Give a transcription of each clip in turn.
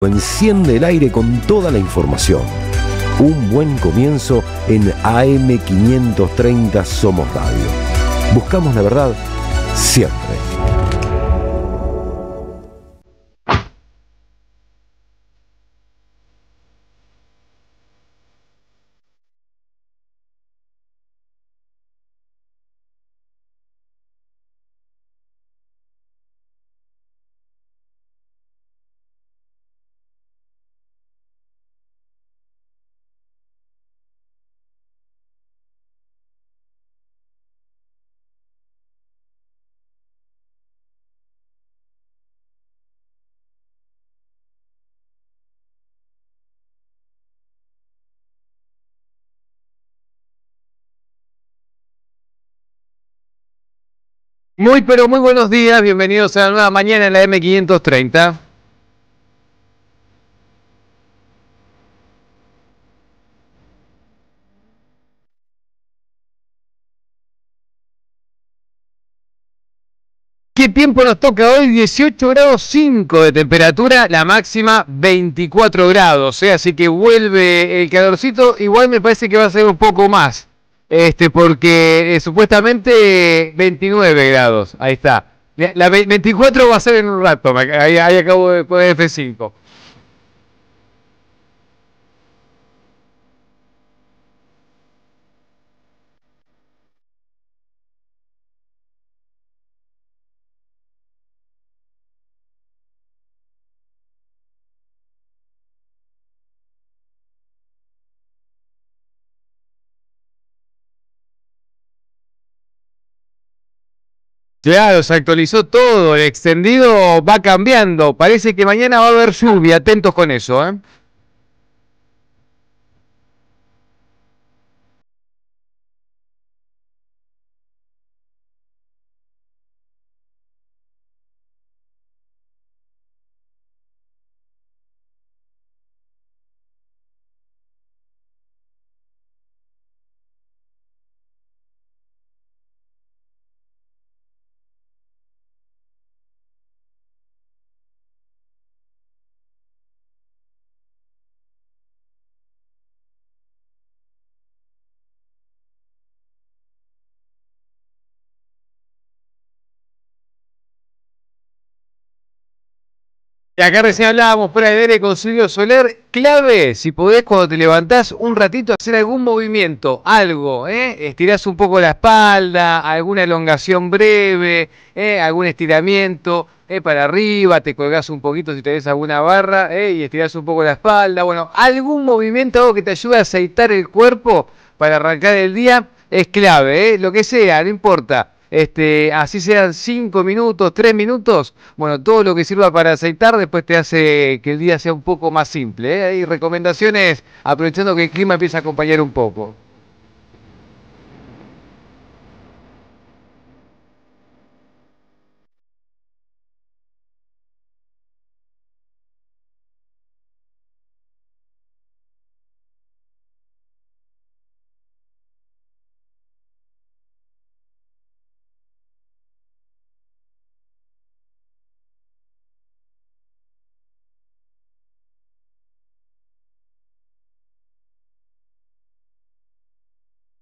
Enciende el aire con toda la información. Un buen comienzo en AM530 Somos Radio. Buscamos la verdad siempre. Muy pero muy buenos días, bienvenidos a la nueva mañana en la M530. ¿Qué tiempo nos toca hoy? 18 grados 5 de temperatura, la máxima 24 grados, así que vuelve el calorcito. Igual me parece que va a ser un poco más, porque supuestamente 29 grados, ahí está. La 24 va a ser en un rato, ahí acabo de poner F5. Claro, se actualizó todo, el extendido va cambiando, parece que mañana va a haber lluvia, atentos con eso, ¿eh? Y acá recién hablábamos fuera de aire con Silvio Soler, clave, si podés cuando te levantás un ratito hacer algún movimiento, algo, estirás un poco la espalda, alguna elongación breve, algún estiramiento, para arriba, te colgás un poquito si tenés alguna barra, y estirás un poco la espalda, bueno, algún movimiento, algo que te ayude a aceitar el cuerpo para arrancar el día, es clave, lo que sea, no importa. Así sean 5 minutos, 3 minutos, bueno, todo lo que sirva para aceitar después te hace que el día sea un poco más simple, Hay recomendaciones aprovechando que el clima empieza a acompañar un poco.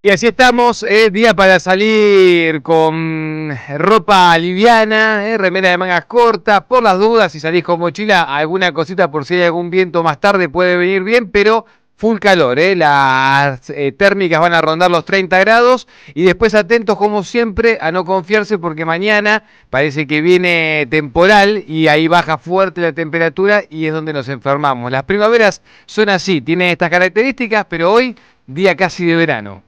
Y así estamos, día para salir con ropa liviana, remera de mangas cortas, por las dudas, si salís con mochila, alguna cosita por si hay algún viento más tarde puede venir bien, pero full calor, las térmicas van a rondar los 30 grados y después atentos como siempre a no confiarse porque mañana parece que viene temporal y ahí baja fuerte la temperatura y es donde nos enfermamos. Las primaveras son así, tienen estas características, pero hoy día casi de verano.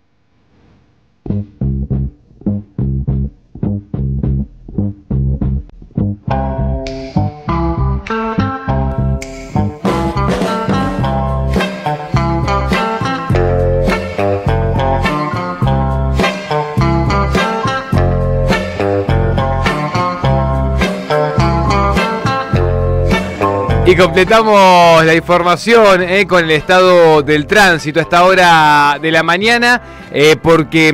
Y completamos la información con el estado del tránsito a esta hora de la mañana, porque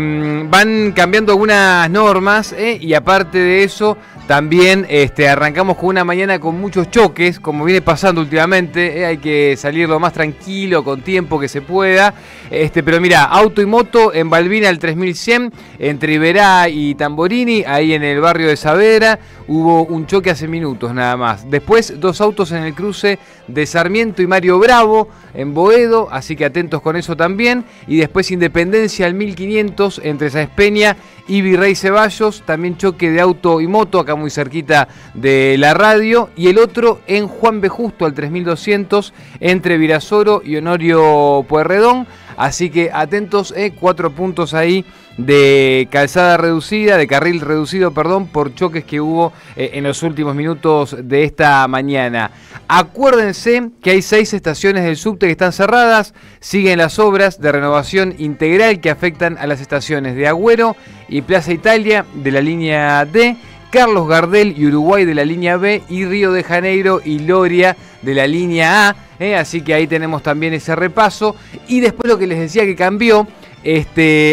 van cambiando algunas normas y aparte de eso También arrancamos con una mañana con muchos choques, como viene pasando últimamente. Hay que salir lo más tranquilo, con tiempo que se pueda. Pero mira, auto y moto en Balbina al 3100, entre Iberá y Tamborini, ahí en el barrio de Saavedra. Hubo un choque hace minutos nada más. Después 2 autos en el cruce de Sarmiento y Mario Bravo en Boedo, así que atentos con eso también. Y después Independencia al 1500 entre Sáenz Peña y Virrey Ceballos, también choque de auto y moto acá muy cerquita de la radio. Y el otro en Juan B. Justo al 3200 entre Virasoro y Honorio Pueyrredón. Así que atentos, 4 puntos ahí de calzada reducida, de carril reducido, perdón, por choques que hubo en los últimos minutos de esta mañana. Acuérdense que hay 6 estaciones del subte que están cerradas. Siguen las obras de renovación integral que afectan a las estaciones de Agüero y Plaza Italia de la línea D, Carlos Gardel y Uruguay de la línea B y Río de Janeiro y Loria de la línea A. Así que ahí tenemos también ese repaso. Y después lo que les decía que cambió,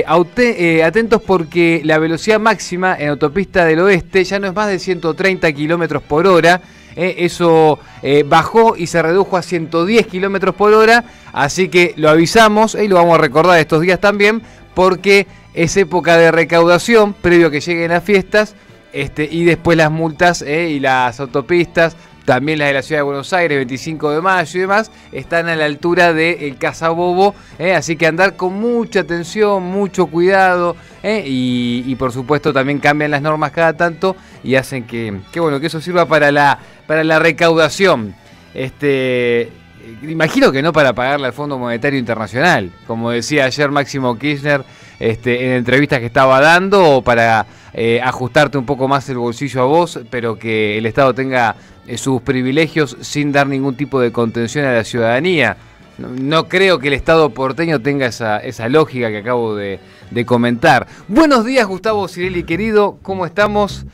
atentos porque la velocidad máxima en autopista del oeste ya no es más de 130 kilómetros por hora. Eso bajó y se redujo a 110 kilómetros por hora. Así que lo avisamos y lo vamos a recordar estos días también, porque es época de recaudación previo a que lleguen las fiestas. Y después las multas y las autopistas, también las de la Ciudad de Buenos Aires, 25 de mayo y demás, están a la altura del Casabobo, así que andar con mucha atención, mucho cuidado, y por supuesto también cambian las normas cada tanto y hacen que eso sirva para la recaudación. Imagino que no para pagarle al Fondo Monetario Internacional, como decía ayer Máximo Kirchner en entrevistas que estaba dando, o para ajustarte un poco más el bolsillo a vos, pero que el Estado tenga sus privilegios sin dar ningún tipo de contención a la ciudadanía. No creo que el Estado porteño tenga esa lógica que acabo de comentar. Buenos días, Gustavo Cirelli, querido, ¿cómo estamos?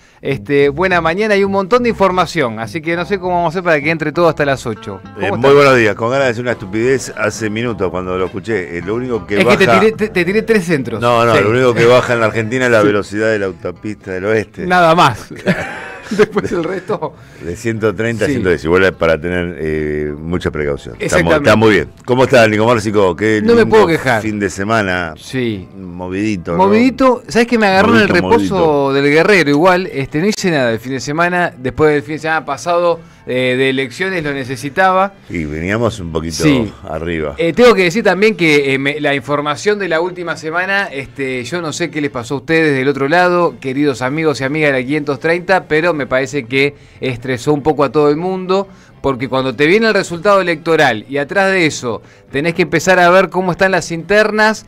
Buena mañana y un montón de información, así que no sé cómo vamos a hacer para que entre todo hasta las 8. Muy buenos días, con ganas de decir una estupidez hace minutos cuando lo escuché. Lo único que es baja... que te tiré 3 centros. No, sí. Lo único que baja en la Argentina es la velocidad de la autopista del oeste. Nada más. Después el resto... De 130 a sí. 110, igual es para tener mucha precaución. Exactamente. Está muy bien. ¿Cómo está, Nico Márcico? No me puedo quejar. Fin de semana. Sí. Movidito. Movidito, ¿sabes que me agarró en el reposo movidito del Guerrero? Igual, no hice nada el fin de semana. Después del fin de semana pasado de elecciones lo necesitaba. Y veníamos un poquito arriba. Tengo que decir también que la información de la última semana, yo no sé qué les pasó a ustedes del otro lado, queridos amigos y amigas de la 530, pero me parece que estresó un poco a todo el mundo, porque cuando te viene el resultado electoral y atrás de eso tenés que empezar a ver cómo están las internas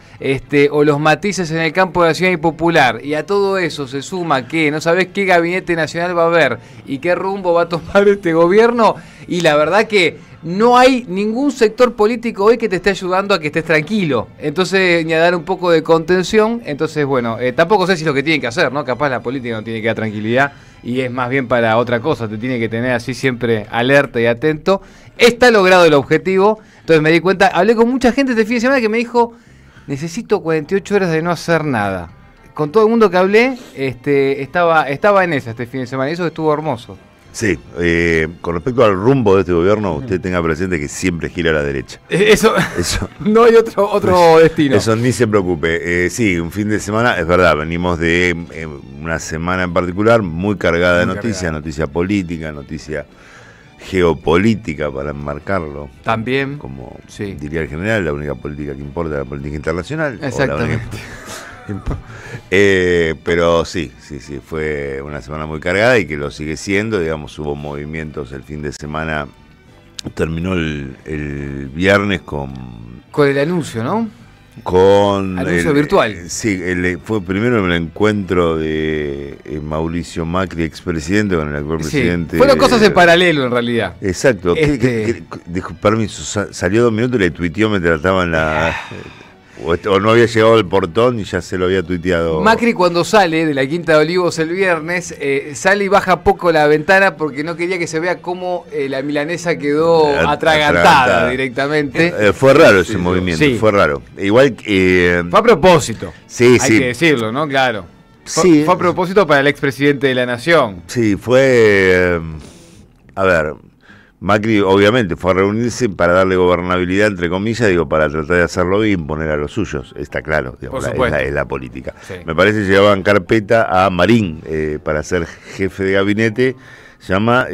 o los matices en el campo de Nacional y Popular, y a todo eso se suma que no sabés qué gabinete nacional va a haber y qué rumbo va a tomar este gobierno, y la verdad que no hay ningún sector político hoy que te esté ayudando a que estés tranquilo. Entonces, ni a dar un poco de contención. Entonces, bueno, tampoco sé si es lo que tienen que hacer, ¿no? Capaz la política no tiene que dar tranquilidad y es más bien para otra cosa. Te tiene que tener así siempre alerta y atento. Está logrado el objetivo. Entonces me di cuenta, hablé con mucha gente este fin de semana que me dijo, necesito 48 horas de no hacer nada. Con todo el mundo que hablé, estaba en esa este fin de semana y eso estuvo hermoso. Sí, con respecto al rumbo de este gobierno, usted tenga presente que siempre gira a la derecha. Eso. No hay otro destino. Eso ni se preocupe. Sí, un fin de semana, es verdad, venimos de una semana en particular muy cargada de noticias, noticia política, noticia geopolítica, para enmarcarlo. También. Como diría el general, la única política que importa es la política internacional. Exactamente. Pero sí, fue una semana muy cargada y que lo sigue siendo. Digamos, hubo movimientos el fin de semana. Terminó el viernes con el anuncio, ¿no? Con anuncio virtual. Sí, fue primero el encuentro de Mauricio Macri, expresidente, con el actual presidente. Fueron cosas en paralelo, en realidad. Exacto. Dijo, permiso, salió 2 minutos y le tuiteó mientras estaba en la... O no había llegado al portón y ya se lo había tuiteado. Macri, cuando sale de la Quinta de Olivos el viernes, sale y baja poco la ventana porque no quería que se vea cómo la milanesa quedó atragantada directamente. Fue raro ese movimiento, fue raro. Igual fue a propósito. Sí, hay que decirlo, ¿no? Claro. Sí, fue a propósito para el expresidente de la Nación. sí, fue... a ver, Macri obviamente fue a reunirse para darle gobernabilidad, entre comillas, digo, para tratar de hacerlo y imponer a los suyos, está claro, digamos, Por supuesto. es la política. Sí. Me parece que llevaban carpeta a Marín para ser jefe de gabinete, se llama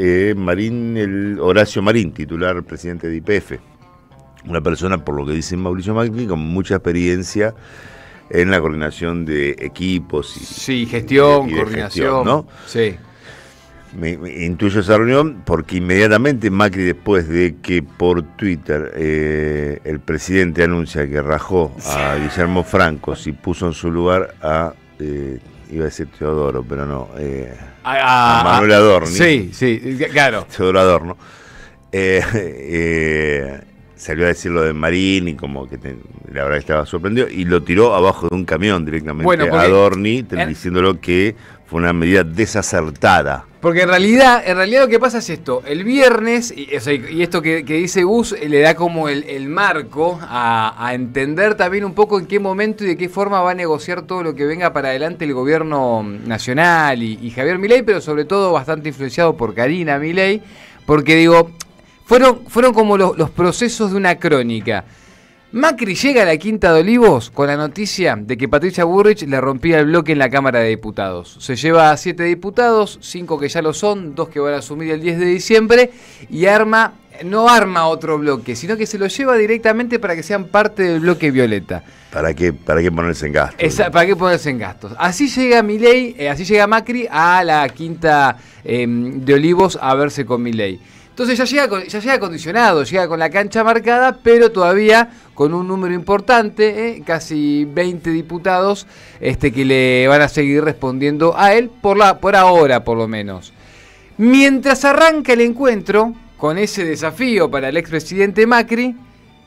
Horacio Marín, titular presidente de YPF. Una persona, por lo que dice Mauricio Macri, con mucha experiencia en la coordinación de equipos. Sí, gestión, y de coordinación. gestión, ¿no? Sí. Me intuyo esa reunión porque inmediatamente Macri, después de que por Twitter el presidente anuncia que rajó a Guillermo Franco y puso en su lugar a, iba a decir Teodoro, pero no, a Manuel Adorni. Sí, sí, claro. Teodoro Adorno. Salió a decir lo de Marín y como que la verdad estaba sorprendido y lo tiró abajo de un camión directamente a Adorni, diciéndolo que fue una medida desacertada. Porque en realidad lo que pasa es esto, el viernes, y esto que dice Gus, le da como el marco a entender también un poco en qué momento y de qué forma va a negociar todo lo que venga para adelante el gobierno nacional y Javier Milei, pero sobre todo bastante influenciado por Karina Milei, porque digo, fueron como los procesos de una crónica. Macri llega a la Quinta de Olivos con la noticia de que Patricia Bullrich le rompía el bloque en la Cámara de Diputados. Se lleva a 7 diputados, 5 que ya lo son, 2 que van a asumir el 10 de diciembre y no arma otro bloque, sino que se lo lleva directamente para que sean parte del bloque violeta. ¿Para qué ponerse en gastos? ¿Para qué ponerse en gastos? Así llega así llega Macri a la Quinta de Olivos a verse con Milei. Entonces ya llega condicionado, llega con la cancha marcada, pero todavía con un número importante, casi 20 diputados que le van a seguir respondiendo a él, por ahora por lo menos. Mientras arranca el encuentro, con ese desafío para el expresidente Macri,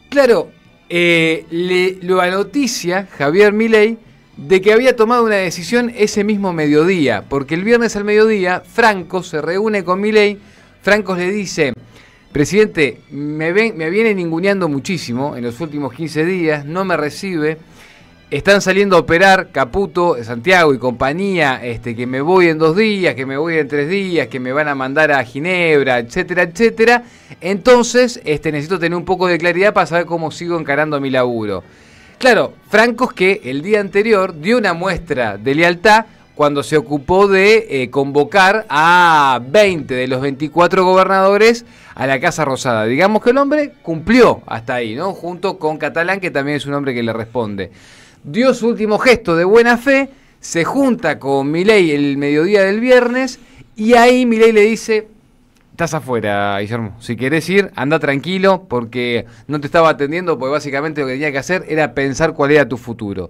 claro, lo anoticia Javier Milei de que había tomado una decisión ese mismo mediodía, porque el viernes al mediodía Franco se reúne con Milei. Franco le dice: presidente, me viene ninguneando muchísimo en los últimos 15 días, no me recibe, están saliendo a operar Caputo, Santiago y compañía, que me voy en 2 días, que me voy en 3 días, que me van a mandar a Ginebra, etcétera, etcétera. Entonces, necesito tener un poco de claridad para saber cómo sigo encarando mi laburo. Claro, Franco es que el día anterior dio una muestra de lealtad cuando se ocupó de convocar a 20 de los 24 gobernadores a la Casa Rosada. Digamos que el hombre cumplió hasta ahí, ¿no? Junto con Catalán, que también es un hombre que le responde. Dio su último gesto de buena fe, se junta con Milei el mediodía del viernes y ahí Milei le dice: estás afuera, Guillermo. Si querés ir, anda tranquilo, porque no te estaba atendiendo, porque básicamente lo que tenía que hacer era pensar cuál era tu futuro.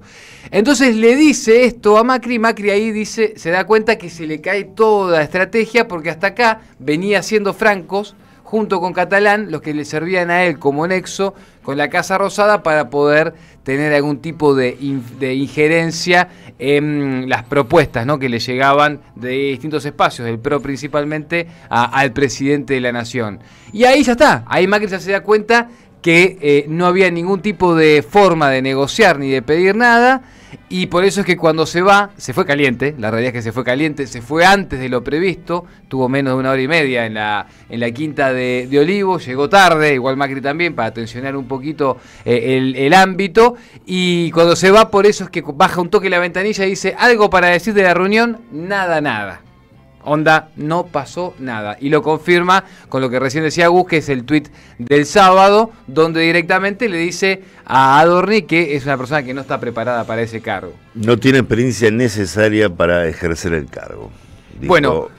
Entonces le dice esto a Macri. Macri ahí se da cuenta que se le cae toda estrategia, porque hasta acá venía siendo Francos, junto con Catalán, los que le servían a él como nexo con la Casa Rosada para poder tener algún tipo de injerencia en las propuestas, ¿no?, que le llegaban de distintos espacios, del PRO principalmente, al presidente de la Nación. Y ahí ya está, ahí Macri ya se da cuenta que no había ningún tipo de forma de negociar ni de pedir nada, y por eso es que cuando se fue caliente. La realidad es que se fue caliente, se fue antes de lo previsto, tuvo menos de 1 hora y media en la Quinta de Olivos, llegó tarde, igual Macri también, para tensionar un poquito el ámbito, y cuando se va, por eso es que baja un toque la ventanilla y dice: algo para decir de la reunión, nada. Onda, no pasó nada. Y lo confirma con lo que recién decía Gus, que es el tuit del sábado, donde directamente le dice a Adorni que es una persona que no está preparada para ese cargo. No tiene experiencia necesaria para ejercer el cargo, dijo, bueno,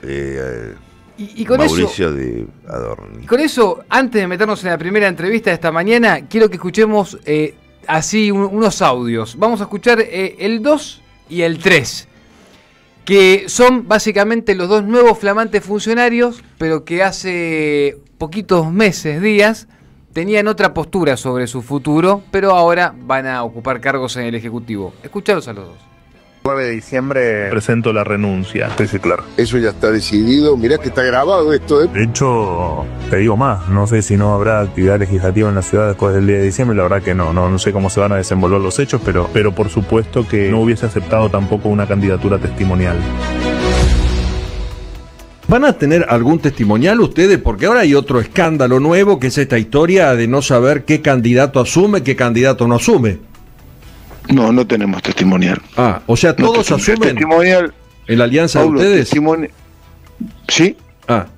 y con Mauricio de Adorni. Con eso, antes de meternos en la primera entrevista de esta mañana, quiero que escuchemos así unos audios. Vamos a escuchar el 2 y el 3. Que son básicamente los 2 nuevos flamantes funcionarios, pero que hace poquitos días, tenían otra postura sobre su futuro, pero ahora van a ocupar cargos en el Ejecutivo. Escucharos a los 2. 9 de diciembre presento la renuncia. Sí, claro. Eso ya está decidido. Mirá que está grabado esto, ¿eh? De hecho, te digo más, no sé si no habrá actividad legislativa en la ciudad después del día de diciembre, la verdad que no sé cómo se van a desenvolver los hechos, pero por supuesto que no hubiese aceptado tampoco una candidatura testimonial. ¿Van a tener algún testimonial ustedes? Porque ahora hay otro escándalo nuevo, que es esta historia de no saber qué candidato asume, qué candidato no asume. No tenemos testimonial. O sea, todos asumen testimonial, en la alianza Paulo, de ustedes. Sí,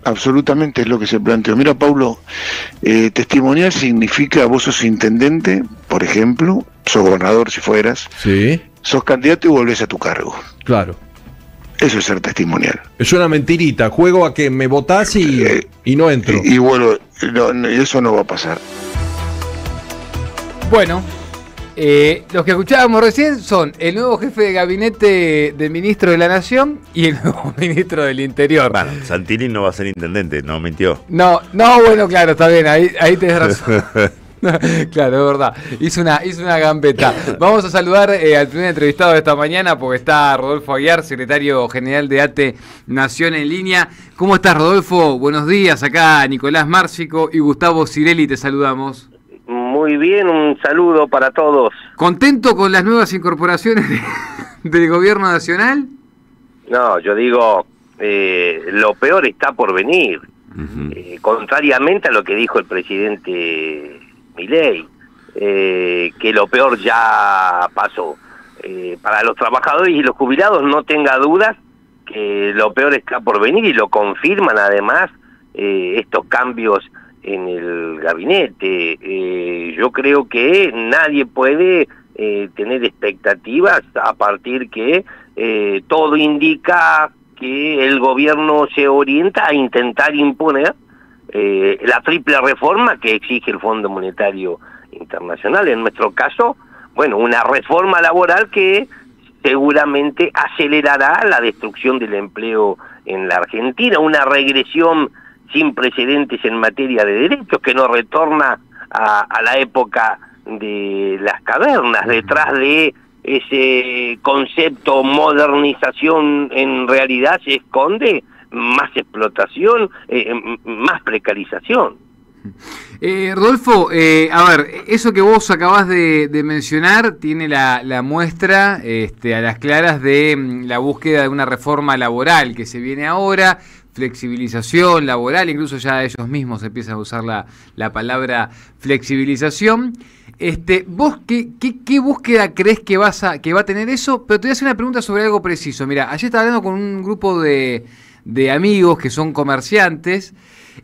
absolutamente es lo que se planteó. Mira, Paulo, testimonial significa vos sos intendente, por ejemplo, sos gobernador si fueras, sí, sos candidato y volvés a tu cargo. Claro. Eso es ser testimonial. Es una mentirita, juego a que me votás y no entro. Y bueno, eso no va a pasar. Bueno, los que escuchábamos recién son el nuevo jefe de gabinete del ministro de la Nación y el nuevo ministro del Interior. Bueno, Santilli no va a ser intendente, no mintió. No, bueno, claro, está bien, ahí tenés razón. Claro, es verdad. Hizo una gambeta. Vamos a saludar al primer entrevistado de esta mañana porque está Rodolfo Aguiar, secretario general de ATE Nación en línea. ¿Cómo estás, Rodolfo? Buenos días. Acá Nicolás Márcico y Gustavo Cirelli te saludamos. Muy bien, un saludo para todos. ¿Contento con las nuevas incorporaciones del gobierno nacional? No, yo digo, lo peor está por venir. Contrariamente a lo que dijo el presidente Milei, que lo peor ya pasó. Para los trabajadores y los jubilados no tenga dudas que lo peor está por venir y lo confirman además estos cambios en el gabinete. Yo creo que nadie puede tener expectativas a partir que todo indica que el gobierno se orienta a intentar imponer la triple reforma que exige el Fondo Monetario Internacional. En nuestro caso, bueno, una reforma laboral que seguramente acelerará la destrucción del empleo en la Argentina, una regresión sin precedentes en materia de derechos que nos retorna a la época de las cavernas. Detrás de ese concepto modernización en realidad se esconde más explotación, más precarización. Rodolfo, a ver, eso que vos acabás de mencionar tiene la muestra a las claras de la búsqueda de una reforma laboral que se viene ahora, flexibilización laboral, incluso ya ellos mismos empiezan a usar la palabra flexibilización. ¿Vos qué búsqueda crees que va a tener eso? Pero te voy a hacer una pregunta sobre algo preciso. Mira, ayer estaba hablando con un grupo de amigos que son comerciantes,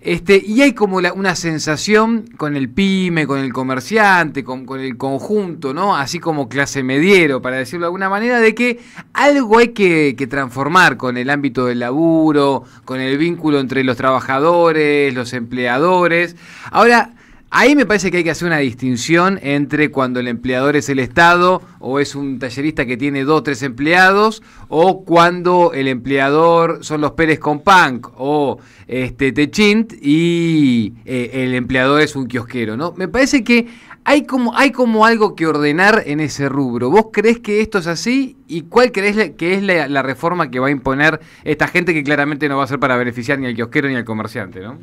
y hay como una sensación con el pyme, con el comerciante, con el conjunto, ¿no? Así como clase mediero, para decirlo de alguna manera, de que algo hay que transformar con el ámbito del laburo, con el vínculo entre los trabajadores, los empleadores. Ahora, ahí me parece que hay que hacer una distinción entre cuando el empleador es el Estado o es un tallerista que tiene 2 o 3 empleados, o cuando el empleador son los Pérez Companc o Techint y el empleador es un kiosquero, ¿no? Me parece que hay como algo que ordenar en ese rubro. ¿Vos creés que esto es así? ¿Y cuál creés que es la reforma que va a imponer esta gente que claramente no va a ser para beneficiar ni al kiosquero ni al comerciante, ¿no?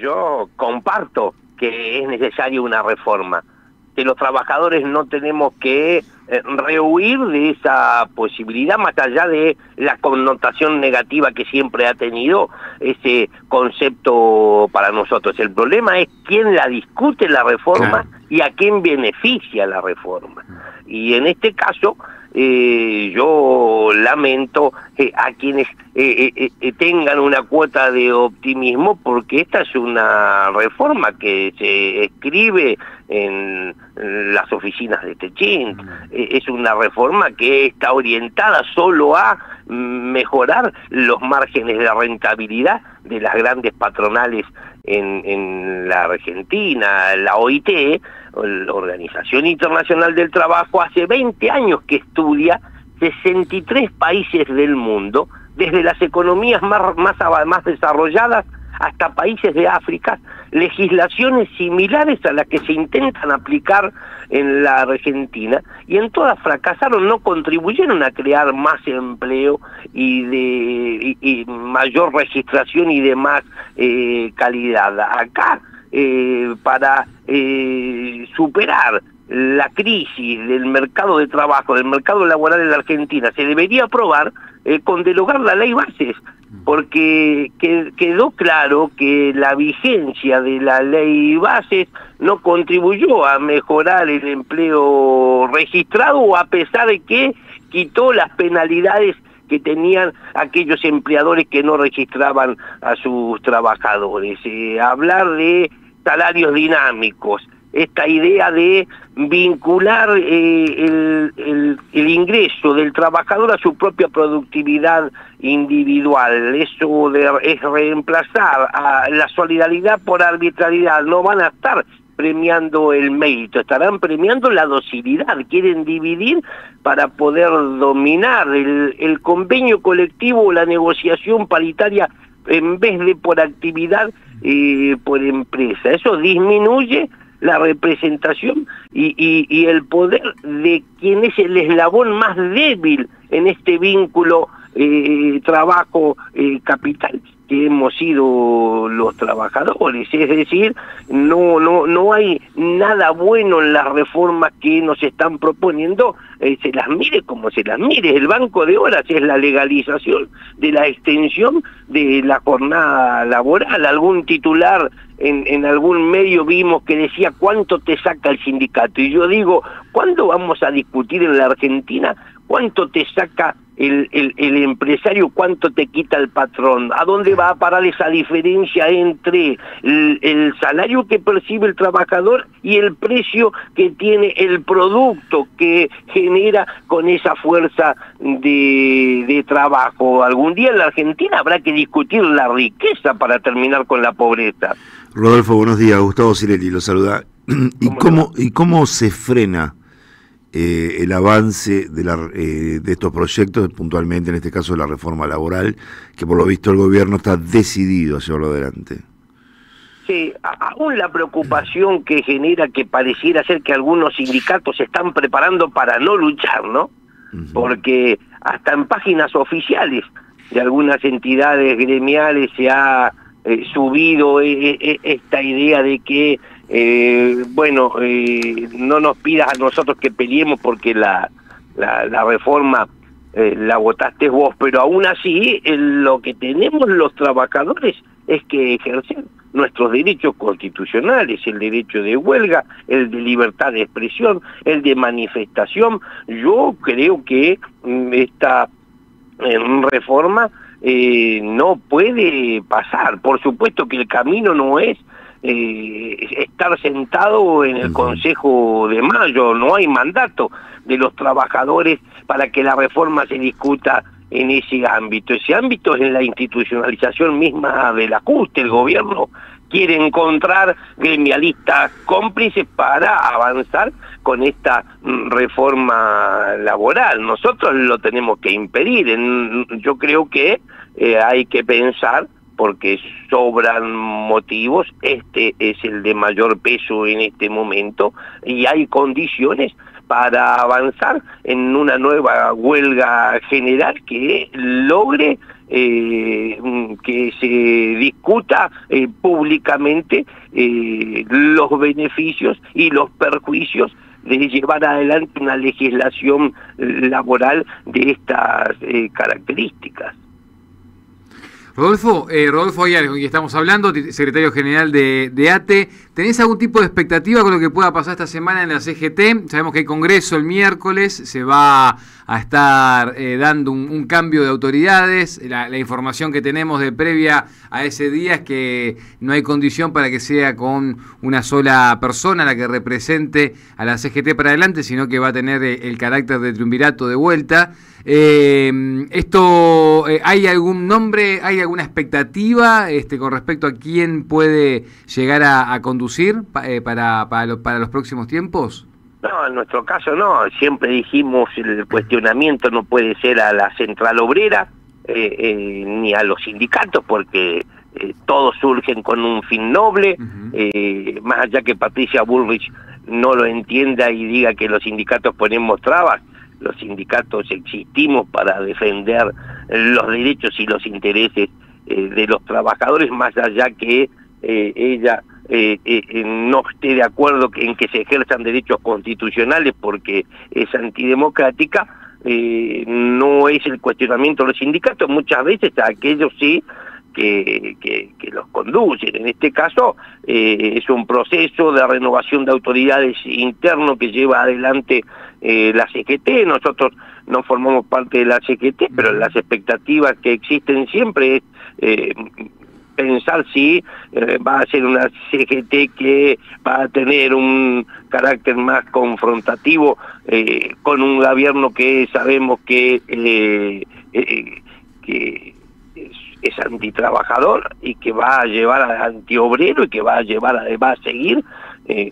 Yo comparto que es necesaria una reforma, que los trabajadores no tenemos que rehuir de esa posibilidad, más allá de la connotación negativa que siempre ha tenido ese concepto para nosotros. El problema es quién la discute la reforma y a quién beneficia la reforma. Y en este caso, yo lamento a quienes tengan una cuota de optimismo, porque esta es una reforma que se escribe en las oficinas de Techint, es una reforma que está orientada solo a mejorar los márgenes de rentabilidad de las grandes patronales en la Argentina. La OIT, la Organización Internacional del Trabajo, hace 20 años que estudia 63 países del mundo, desde las economías más desarrolladas hasta países de África, legislaciones similares a las que se intentan aplicar en la Argentina, y en todas fracasaron, no contribuyeron a crear más empleo y mayor registración y de más calidad. Acá, para superar la crisis del mercado de trabajo, del mercado laboral en la Argentina, se debería aprobar con derogar la ley Bases, porque quedó claro que la vigencia de la ley Bases no contribuyó a mejorar el empleo registrado, a pesar de que quitó las penalidades que tenían aquellos empleadores que no registraban a sus trabajadores. Hablar de salarios dinámicos, esta idea de vincular el ingreso del trabajador a su propia productividad individual, eso es reemplazar a la solidaridad por arbitrariedad. No van a estar premiando el mérito, estarán premiando la docilidad. Quieren dividir para poder dominar el convenio colectivo, la negociación paritaria, en vez de por actividad, por empresa. Eso disminuye la representación y el poder de quien es el eslabón más débil en este vínculo trabajo-capital, que hemos sido los trabajadores. Es decir, no hay nada bueno en las reformas que nos están proponiendo, se las mire como se las mire. El banco de horas es la legalización de la extensión de la jornada laboral. Algún titular en algún medio vimos que decía ¿cuánto te saca el sindicato? Y yo digo, ¿cuándo vamos a discutir en la Argentina cuánto te saca el empresario, cuánto te quita el patrón? ¿A dónde va a parar esa diferencia entre el salario que percibe el trabajador y el precio que tiene el producto que genera con esa fuerza de trabajo? Algún día en la Argentina habrá que discutir la riqueza para terminar con la pobreza. Rodolfo, buenos días. Gustavo Cirelli lo saluda. ¿Y cómo se frena el avance de estos proyectos, puntualmente en este caso de la reforma laboral, que por lo visto el gobierno está decidido a llevarlo adelante? Sí, aún la preocupación que genera que pareciera ser que algunos sindicatos se están preparando para no luchar, ¿no? Porque hasta en páginas oficiales de algunas entidades gremiales se ha subido esta idea de que no nos pidas a nosotros que peleemos porque la reforma la votaste vos, pero aún así lo que tenemos los trabajadores es que ejercer nuestros derechos constitucionales, el derecho de huelga, el de libertad de expresión, el de manifestación. Yo creo que esta reforma no puede pasar. Por supuesto que el camino no es estar sentado en el Consejo de Mayo, no hay mandato de los trabajadores para que la reforma se discuta en ese ámbito. Ese ámbito es en la institucionalización misma del ajuste. El gobierno quiere encontrar gremialistas cómplices para avanzar con esta reforma laboral. Nosotros lo tenemos que impedir. Yo creo que hay que pensar, porque sobran motivos, este es el de mayor peso en este momento, y hay condiciones para avanzar en una nueva huelga general que logre que se discuta públicamente los beneficios y los perjuicios de llevar adelante una legislación laboral de estas características. Rodolfo Ayala, con quien estamos hablando, secretario general de ATE, ¿tenés algún tipo de expectativa con lo que pueda pasar esta semana en la CGT? Sabemos que hay congreso el miércoles, se va a estar dando un cambio de autoridades. La información que tenemos de previa a ese día es que no hay condición para que sea con una sola persona la que represente a la CGT para adelante, sino que va a tener el carácter de triunvirato de vuelta. ¿Hay algún nombre, hay alguna expectativa con respecto a quién puede llegar a conducir para los próximos tiempos? No, en nuestro caso no, siempre dijimos el cuestionamiento no puede ser a la central obrera ni a los sindicatos, porque todos surgen con un fin noble, más allá que Patricia Bullrich no lo entienda y diga que los sindicatos ponemos trabas. Los sindicatos existimos para defender los derechos y los intereses de los trabajadores, más allá que ella no esté de acuerdo en que se ejerzan derechos constitucionales porque es antidemocrática. No es el cuestionamiento de los sindicatos, muchas veces a aquellos sí que los conducen. En este caso es un proceso de renovación de autoridades interno que lleva adelante la CGT. Nosotros no formamos parte de la CGT, pero las expectativas que existen siempre es pensar si va a ser una CGT que va a tener un carácter más confrontativo con un gobierno que sabemos que es antitrabajador y que va a llevar a antiobrero y que va a llevar además a seguir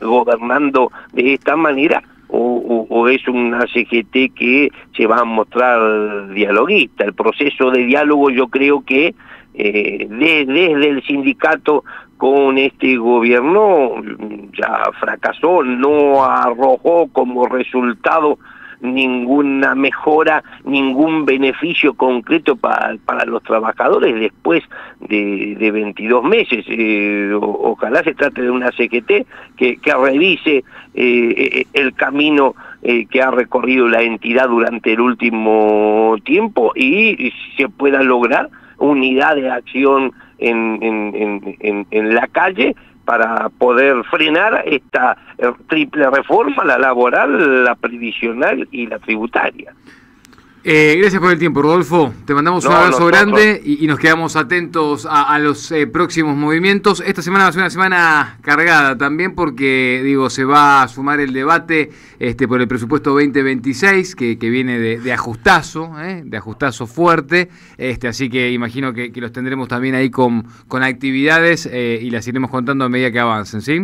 gobernando de esta manera, o es una CGT que se va a mostrar dialoguista. El proceso de diálogo yo creo que desde el sindicato con este gobierno ya fracasó, no arrojó como resultado ninguna mejora, ningún beneficio concreto para los trabajadores después de 22 meses. Ojalá se trate de una CGT que revise el camino que ha recorrido la entidad durante el último tiempo y se pueda lograr unidad de acción en la calle para poder frenar esta triple reforma, la laboral, la previsional y la tributaria. Gracias por el tiempo, Rodolfo. Te mandamos un abrazo grande y nos quedamos atentos a los próximos movimientos. Esta semana va a ser una semana cargada también porque, se va a sumar el debate por el presupuesto 2026 que viene de ajustazo, de ajustazo fuerte. Así que imagino que los tendremos también ahí con actividades y las iremos contando a medida que avancen, ¿sí?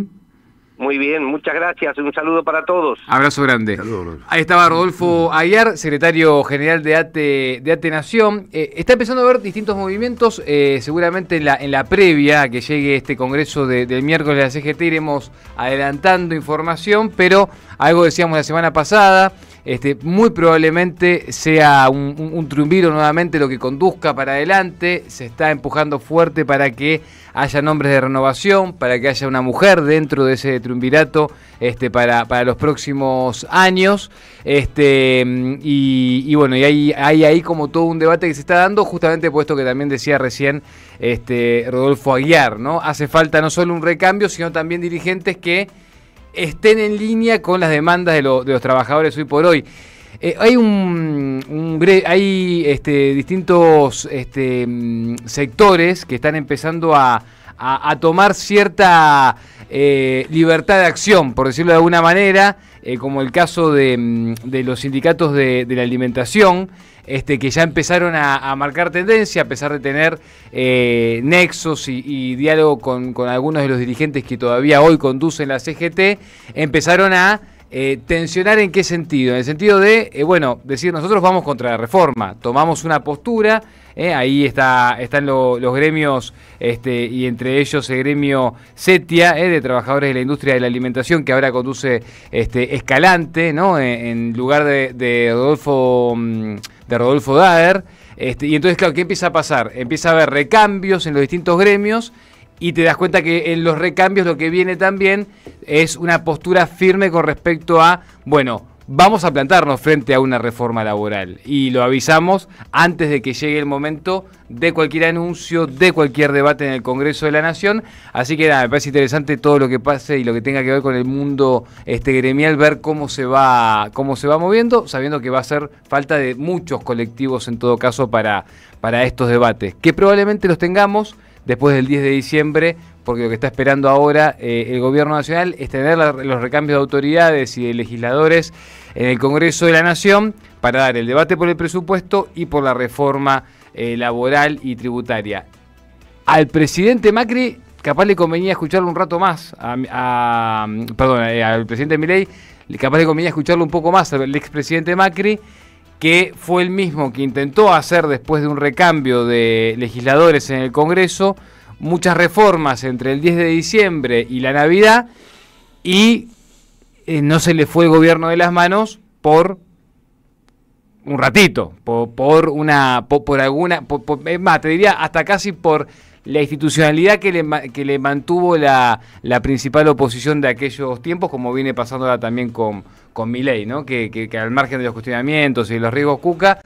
Muy bien, muchas gracias. Un saludo para todos. Abrazo grande. Saludos. Ahí estaba Rodolfo Aguiar, secretario general de ATE Nación. Está empezando a haber distintos movimientos. Seguramente en la previa a que llegue este congreso del miércoles de la CGT iremos adelantando información, pero algo decíamos la semana pasada. Muy probablemente sea un triunviro nuevamente lo que conduzca para adelante. Se está empujando fuerte para que haya nombres de renovación, para que haya una mujer dentro de ese triunvirato para los próximos años. Y hay ahí como todo un debate que se está dando, justamente por esto que también decía recién Rodolfo Aguiar, ¿no? Hace falta no solo un recambio, sino también dirigentes que estén en línea con las demandas de los trabajadores hoy por hoy. Hay distintos sectores que están empezando a tomar cierta libertad de acción, por decirlo de alguna manera, como el caso de los sindicatos de la alimentación, que ya empezaron a marcar tendencia, a pesar de tener nexos y diálogo con algunos de los dirigentes que todavía hoy conducen la CGT, empezaron a tensionar. ¿En qué sentido? En el sentido de, decir, nosotros vamos contra la reforma, tomamos una postura, ahí están los gremios, y entre ellos el gremio CETIA, de trabajadores de la industria de la alimentación, que ahora conduce Escalante, ¿no? En lugar de Rodolfo Daer, y entonces, claro, ¿qué empieza a pasar? Empieza a haber recambios en los distintos gremios, y te das cuenta que en los recambios lo que viene también es una postura firme con respecto a, vamos a plantarnos frente a una reforma laboral. Y lo avisamos antes de que llegue el momento de cualquier anuncio, de cualquier debate en el Congreso de la Nación. Así que me parece interesante todo lo que pase y lo que tenga que ver con el mundo gremial, ver cómo se va moviendo, sabiendo que va a hacer falta de muchos colectivos en todo caso para estos debates, que probablemente los tengamos después del 10 de diciembre, porque lo que está esperando ahora el Gobierno Nacional es tener los recambios de autoridades y de legisladores en el Congreso de la Nación para dar el debate por el presupuesto y por la reforma laboral y tributaria. Al presidente Macri capaz le convenía escucharlo un rato más, al presidente Milei capaz le convenía escucharlo un poco más al expresidente Macri, que fue el mismo que intentó hacer después de un recambio de legisladores en el Congreso muchas reformas entre el 10 de diciembre y la Navidad y no se le fue el gobierno de las manos por un ratito, por alguna, es más, te diría hasta casi por la institucionalidad que le mantuvo la principal oposición de aquellos tiempos, como viene pasando ahora también con Milei, ¿no? Que al margen de los cuestionamientos y de los riesgos Cuca,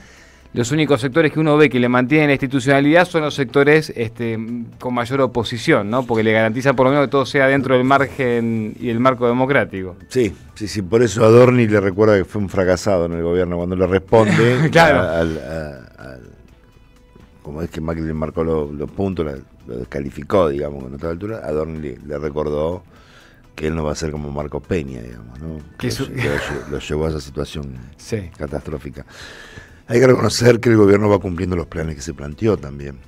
los únicos sectores que uno ve que le mantienen la institucionalidad son los sectores con mayor oposición, ¿no? Porque le garantiza por lo menos que todo sea dentro del margen y el marco democrático. Sí, por eso Adorni le recuerda que fue un fracasado en el gobierno cuando le responde claro. Como es que Macri le marcó los puntos, lo descalificó, digamos, con otra altura, Adorni le recordó que él no va a ser como Marcos Peña, digamos, ¿no? Que lo llevó a esa situación catastrófica. Hay que reconocer que el gobierno va cumpliendo los planes que se planteó también.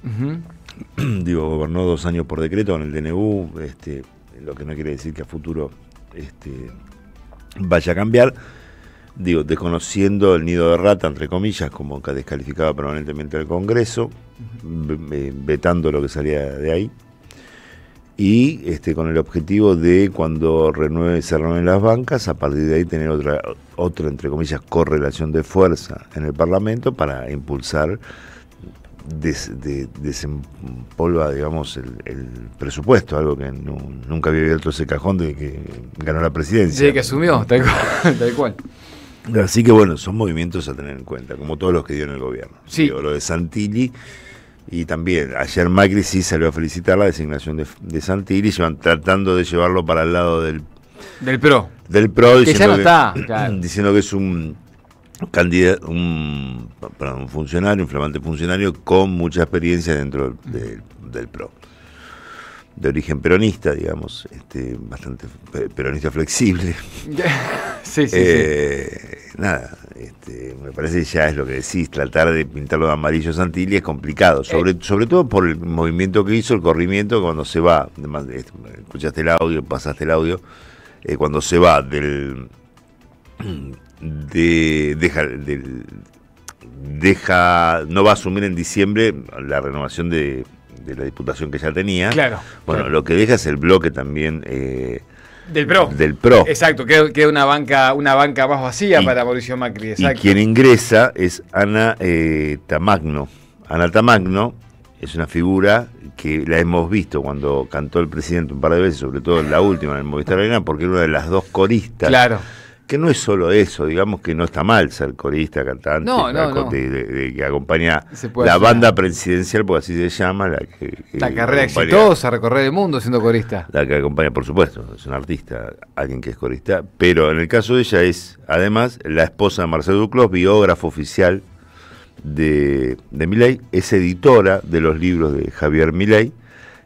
Digo, gobernó 2 años por decreto con el DNU, lo que no quiere decir que a futuro vaya a cambiar. Digo, desconociendo el nido de rata, entre comillas, como que descalificaba permanentemente al Congreso, vetando lo que salía de ahí. Y con el objetivo de cuando se renueven las bancas, a partir de ahí tener otra entre comillas, correlación de fuerza en el Parlamento para impulsar, desempolva, digamos, el presupuesto, algo que nunca había abierto ese cajón de que ganó la presidencia. Sí, que asumió, tal cual. Así que bueno, son movimientos a tener en cuenta, como todos los que dio en el gobierno. Sí. Digo, lo de Santilli. Y también, ayer Macri sí salió a felicitar la designación de Santilli, tratando de llevarlo para el lado del PRO. Del PRO, que ya no está, claro. Diciendo que es un candidato, un flamante funcionario con mucha experiencia dentro del PRO. De origen peronista, digamos, bastante peronista flexible. Sí. Nada, me parece que ya es lo que decís, tratar de pintarlo de amarillo Santilli es complicado, sobre todo por el movimiento que hizo, el corrimiento cuando se va, además, escuchaste el audio, pasaste el audio, cuando se va no va a asumir en diciembre la renovación de la diputación que ya tenía. Claro. Bueno, claro. Lo que deja es el bloque también del PRO. Exacto, queda una banca más vacía para Mauricio Macri. Exacto. Y quien ingresa es Ana Tamagno. Ana Tamagno es una figura que la hemos visto cuando cantó el presidente un par de veces, sobre todo en la última, en el Movistar Arena, porque era una de las 2 coristas. Claro. Que no es solo eso, digamos que no está mal ser corista, cantante, no. Que acompaña la banda presidencial, porque así se llama. La carrera exitosa, recorrer el mundo siendo corista. La que acompaña, por supuesto, es un artista, alguien que es corista, pero en el caso de ella es, además, la esposa de Marcelo Duclos, biógrafo oficial de Milei, es editora de los libros de Javier Milei,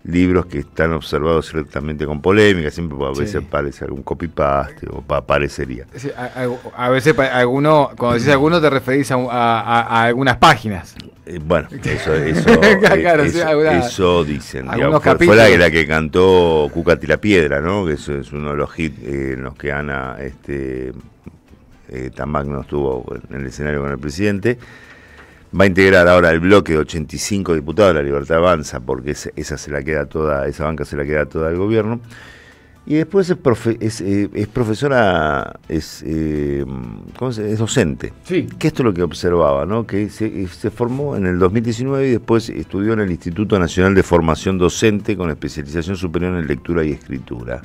libros que están observados ciertamente con polémica, siempre a veces parece algún copy-paste o parecería. Sí, a veces cuando decís alguno te referís a algunas páginas. Bueno, eso dicen. Digamos, fue la que cantó Cuca Tirapiedra, ¿no? Que eso es uno de los hits en los que Ana Tamagno estuvo en el escenario con el presidente. Va a integrar ahora el bloque de 85 diputados de La Libertad Avanza, porque esa banca se la queda toda al gobierno. Y después es profesora, es docente. Sí. Que esto es lo que observaba, ¿no? Que se formó en el 2019 y después estudió en el Instituto Nacional de Formación Docente con especialización superior en lectura y escritura.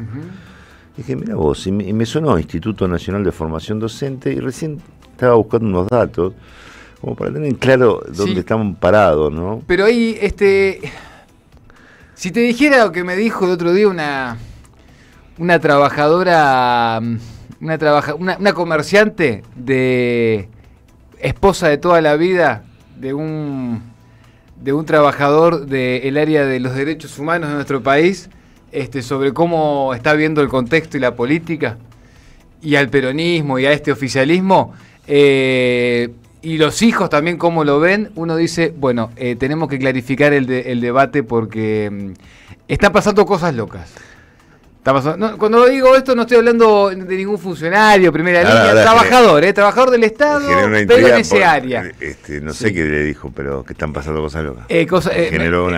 Dije, mira vos, y me sonó Instituto Nacional de Formación Docente, y recién estaba buscando unos datos como para tener claro dónde estamos parados, ¿no? Pero ahí, si te dijera lo que me dijo el otro día una trabajadora, una comerciante esposa de toda la vida de un trabajador del área de los derechos humanos de nuestro país, sobre cómo está viendo el contexto y la política, y al peronismo y a este oficialismo, y los hijos también cómo lo ven, uno dice, bueno, tenemos que clarificar el debate porque están pasando cosas locas. Cuando digo esto no estoy hablando de ningún funcionario, primera línea, trabajador del Estado, pero en ese área. No sé qué le dijo, pero que están pasando cosas locas.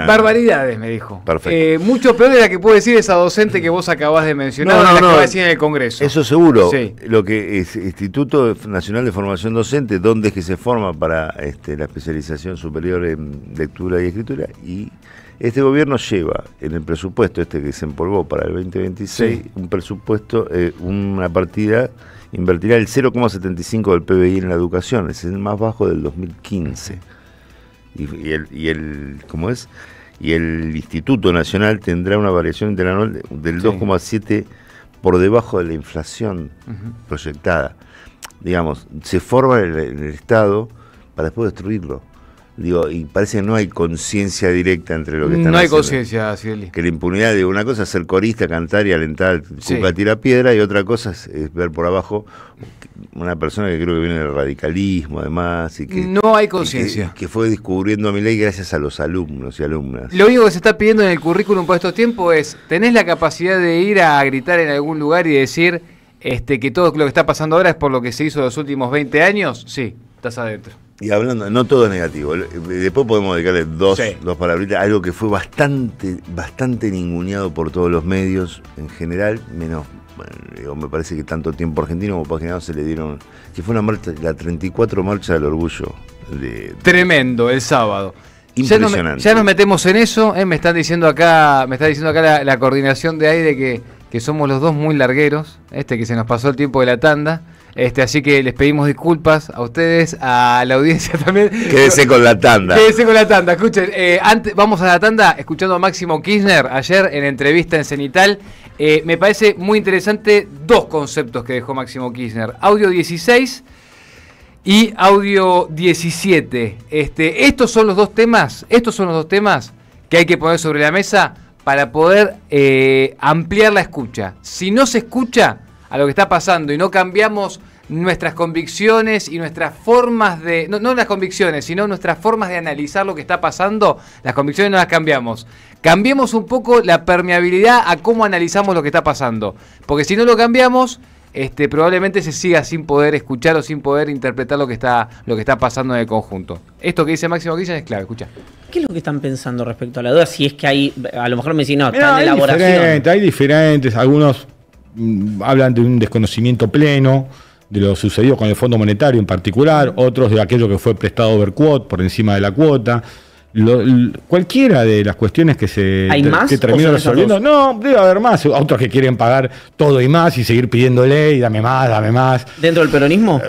Barbaridades, me dijo. Perfecto. Mucho peor de la que puede decir esa docente que vos acabás de mencionar, la que va a decir en el Congreso. Eso seguro. Sí. Lo que es Instituto Nacional de Formación Docente, donde es que se forma para la especialización superior en lectura y escritura, y este gobierno lleva en el presupuesto que se empolvó para el 2026 un presupuesto, una partida, invertirá el 0,75 del PBI en la educación, es el más bajo del 2015. Y el Instituto Nacional tendrá una variación interanual del 2,7 por debajo de la inflación proyectada. Digamos, se forma en el Estado para después destruirlo. Y parece que no hay conciencia directa entre lo que están haciendo. No hay conciencia, Cieli. Que la impunidad de una cosa es ser corista, cantar y alentar, Cuca tira piedra, y otra cosa es ver por abajo una persona que creo que viene del radicalismo, además. Y que no hay conciencia. Que fue descubriendo a Milei gracias a los alumnos y alumnas. Lo único que se está pidiendo en el currículum por estos tiempos es: ¿tenés la capacidad de ir a gritar en algún lugar y decir que todo lo que está pasando ahora es por lo que se hizo los últimos 20 años? Sí, estás adentro. Y hablando, no todo es negativo, después podemos dedicarle dos palabritas, algo que fue bastante ninguneado por todos los medios en general, menos, me parece que tanto tiempo argentino como paginado se le dieron, que fue una marcha, la 34 marcha del orgullo. Tremendo, el sábado. Impresionante. Ya nos metemos en eso, me está diciendo acá la coordinación de aire que somos los dos muy largueros, que se nos pasó el tiempo de la tanda. Así que les pedimos disculpas a ustedes, a la audiencia también. Quédese con la tanda. Escuchen, antes vamos a la tanda escuchando a Máximo Kirchner ayer en entrevista en Cenital. Me parece muy interesante dos conceptos que dejó Máximo Kirchner: audio 16 y audio 17. Estos son los dos temas que hay que poner sobre la mesa para poder ampliar la escucha. Si no se escucha a lo que está pasando y no cambiamos nuestras convicciones y nuestras formas de... No las convicciones, sino nuestras formas de analizar lo que está pasando, las convicciones no las cambiamos. Cambiemos un poco la permeabilidad a cómo analizamos lo que está pasando. Porque si no lo cambiamos, probablemente se siga sin poder escuchar o sin poder interpretar lo que está pasando en el conjunto. Esto que dice Máximo Kirchner es clave, escucha. ¿Qué es lo que están pensando respecto a la duda? Si es que hay... A lo mejor me dicen, no, está en elaboración. Hay diferentes, algunos hablan de un desconocimiento pleno de lo sucedido con el Fondo Monetario en particular, otros de aquello que fue prestado over quote, por encima de la cuota. Cualquiera de las cuestiones que que terminó resolviendo, no, debe haber más, otros que quieren pagar todo y más y seguir pidiéndole y dame más. ¿Dentro del peronismo?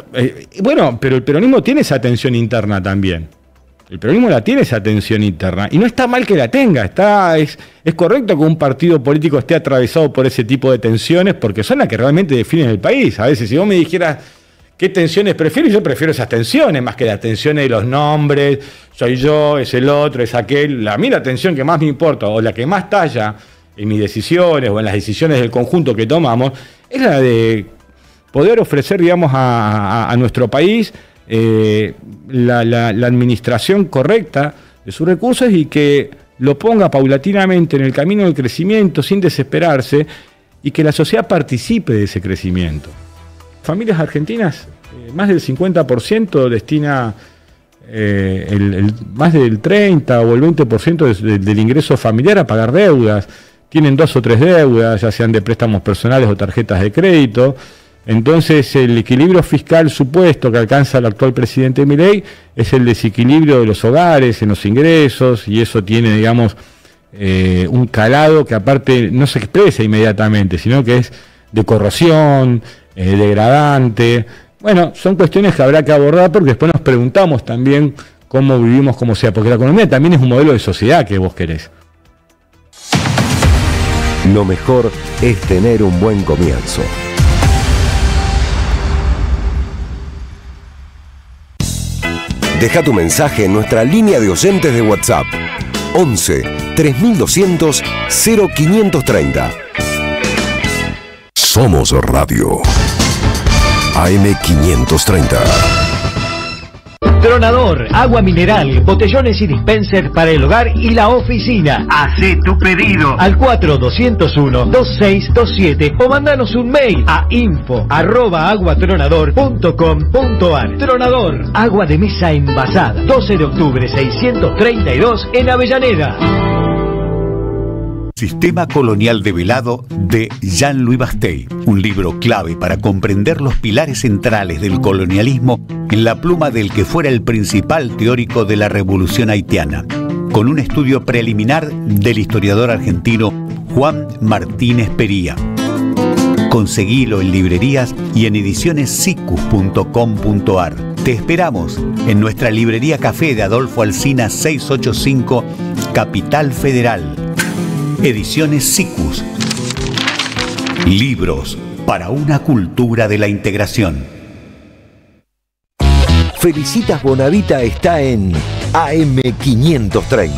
Bueno, pero el peronismo tiene esa tensión interna también. El peronismo tiene esa tensión interna y no está mal que la tenga, es correcto que un partido político esté atravesado por ese tipo de tensiones porque son las que realmente definen el país. A veces si vos me dijeras qué tensiones prefiero, yo prefiero esas tensiones más que las tensiones de los nombres, soy yo, es el otro, es aquel. A mí la tensión que más me importa o la que más talla en mis decisiones o en las decisiones del conjunto que tomamos es la de poder ofrecer, digamos, a nuestro país la administración correcta de sus recursos y que lo ponga paulatinamente en el camino del crecimiento sin desesperarse y que la sociedad participe de ese crecimiento. Familias argentinas, más del 50% destina más del 30 o el 20% del ingreso familiar a pagar deudas. Tienen 2 o 3 deudas, ya sean de préstamos personales o tarjetas de crédito. Entonces el equilibrio fiscal supuesto que alcanza el actual presidente Milei es el desequilibrio de los hogares en los ingresos y eso tiene, digamos, un calado que aparte no se expresa inmediatamente, sino que es de corrosión, degradante. Bueno, son cuestiones que habrá que abordar porque después nos preguntamos también cómo vivimos como sea, porque la economía también es un modelo de sociedad que vos querés. Lo mejor es tener un buen comienzo. Deja tu mensaje en nuestra línea de oyentes de WhatsApp 11 3200 0530. Somos Radio AM 530. Tronador, agua mineral, botellones y dispenser para el hogar y la oficina. Hacé tu pedido al 4201-2627 o mandanos un mail a info@aguatronador.com.ar. Tronador, agua de mesa envasada. 12 de octubre 632 en Avellaneda. Sistema Colonial Develado de Jean-Louis Bastey, un libro clave para comprender los pilares centrales del colonialismo en la pluma del que fuera el principal teórico de la Revolución Haitiana, con un estudio preliminar del historiador argentino Juan Martínez Pería. Conseguilo en librerías y en edicionessicus.com.ar. Te esperamos en nuestra librería Café de Adolfo Alsina 685, Capital Federal. Ediciones Sicus. Libros para una cultura de la integración. Felicitas Bonavita está en AM530.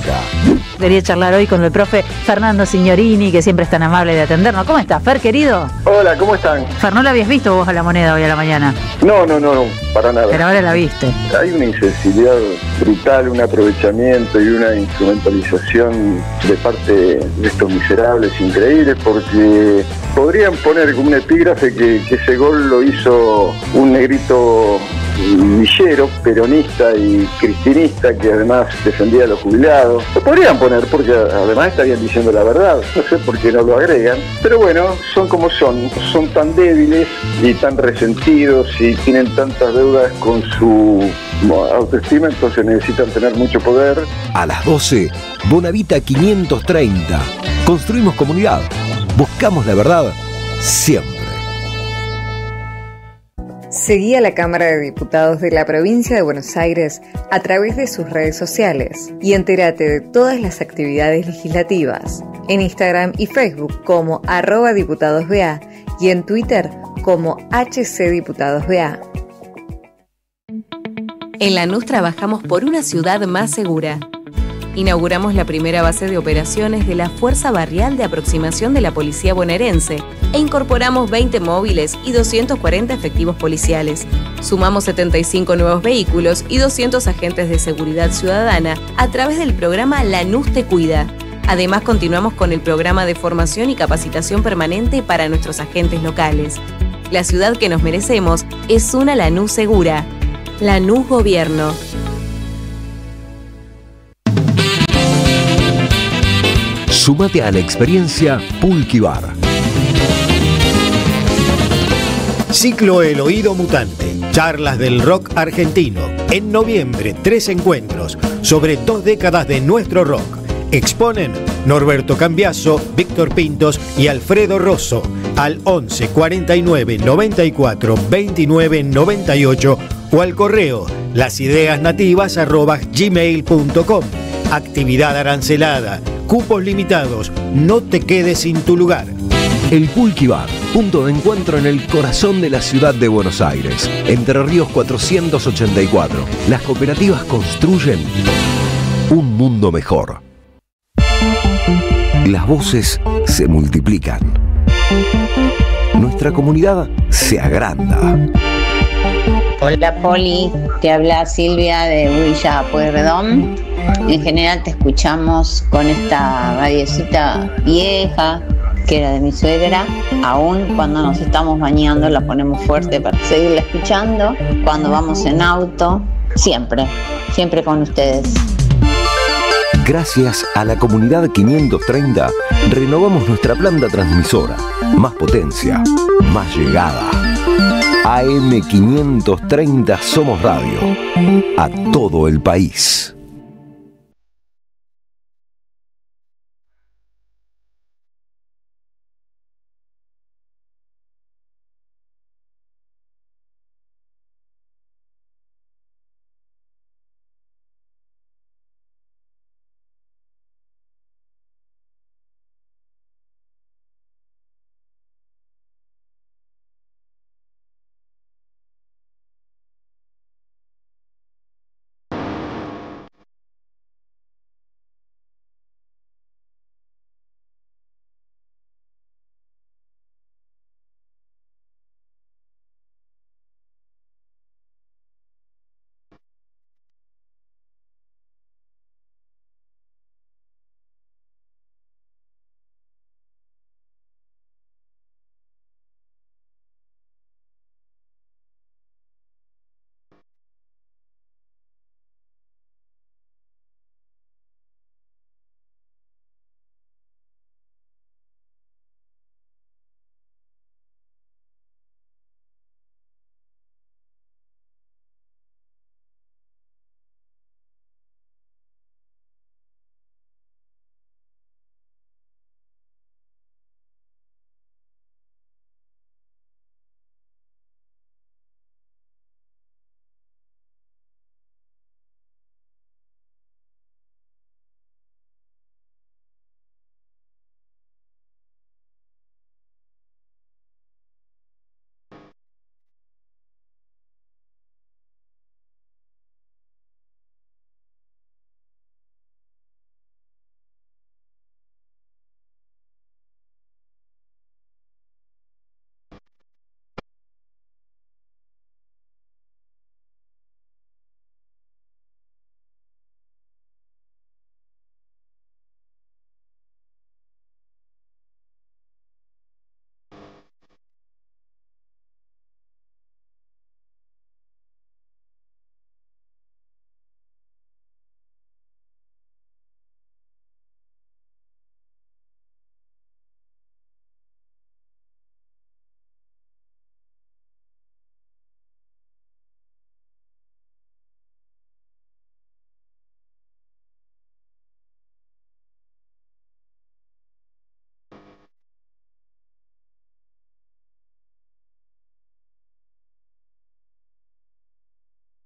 Quería charlar hoy con el profe Fernando Signorini, que siempre es tan amable de atendernos. ¿Cómo estás, Fer, querido? Hola, ¿cómo están? Fer, ¿no la habías visto vos a la moneda hoy a la mañana? No, para nada. Pero ahora la viste. Hay una insensibilidad brutal, un aprovechamiento y una instrumentalización de parte de estos miserables increíbles, porque podrían poner como un epígrafe que ese gol lo hizo un negrito villero, peronista y cristinista, que además defendía a los jubilados. Lo podrían poner porque además estarían diciendo la verdad. No sé por qué no lo agregan, pero bueno, son como son tan débiles y tan resentidos y tienen tantas deudas con su autoestima, entonces necesitan tener mucho poder. A las 12, Bonavita 530. Construimos comunidad. Buscamos la verdad siempre. Seguí a la Cámara de Diputados de la Provincia de Buenos Aires a través de sus redes sociales y entérate de todas las actividades legislativas en Instagram y Facebook como @diputadosBA y en Twitter como HCDiputadosBA. En Lanús trabajamos por una ciudad más segura. Inauguramos la primera base de operaciones de la Fuerza Barrial de Aproximación de la Policía Bonaerense e incorporamos 20 móviles y 240 efectivos policiales. Sumamos 75 nuevos vehículos y 200 agentes de seguridad ciudadana a través del programa Lanús Te Cuida. Además, continuamos con el programa de formación y capacitación permanente para nuestros agentes locales. La ciudad que nos merecemos es una Lanús segura. Lanús Gobierno. Súmate a la experiencia Pulqui Bar. Ciclo El Oído Mutante, charlas del rock argentino. En noviembre, 3 encuentros sobre 2 décadas de nuestro rock. Exponen Norberto Cambiaso, Víctor Pintos y Alfredo Rosso al 11 49 94 29 98 o al correo lasideasnativas@gmail.com. Actividad arancelada, cupos limitados, no te quedes sin tu lugar. El Pulqui Bar, punto de encuentro en el corazón de la ciudad de Buenos Aires. Entre Ríos 484. Las cooperativas construyen un mundo mejor. Las voces se multiplican. Nuestra comunidad se agranda. Hola Poli, te habla Silvia de Villa Pueyrredón. En general te escuchamos con esta radiecita vieja que era de mi suegra. Aún cuando nos estamos bañando la ponemos fuerte para seguirla escuchando. Cuando vamos en auto, siempre con ustedes. Gracias a la comunidad 530, renovamos nuestra planta transmisora. Más potencia, más llegada. AM530 Somos Radio. A todo el país.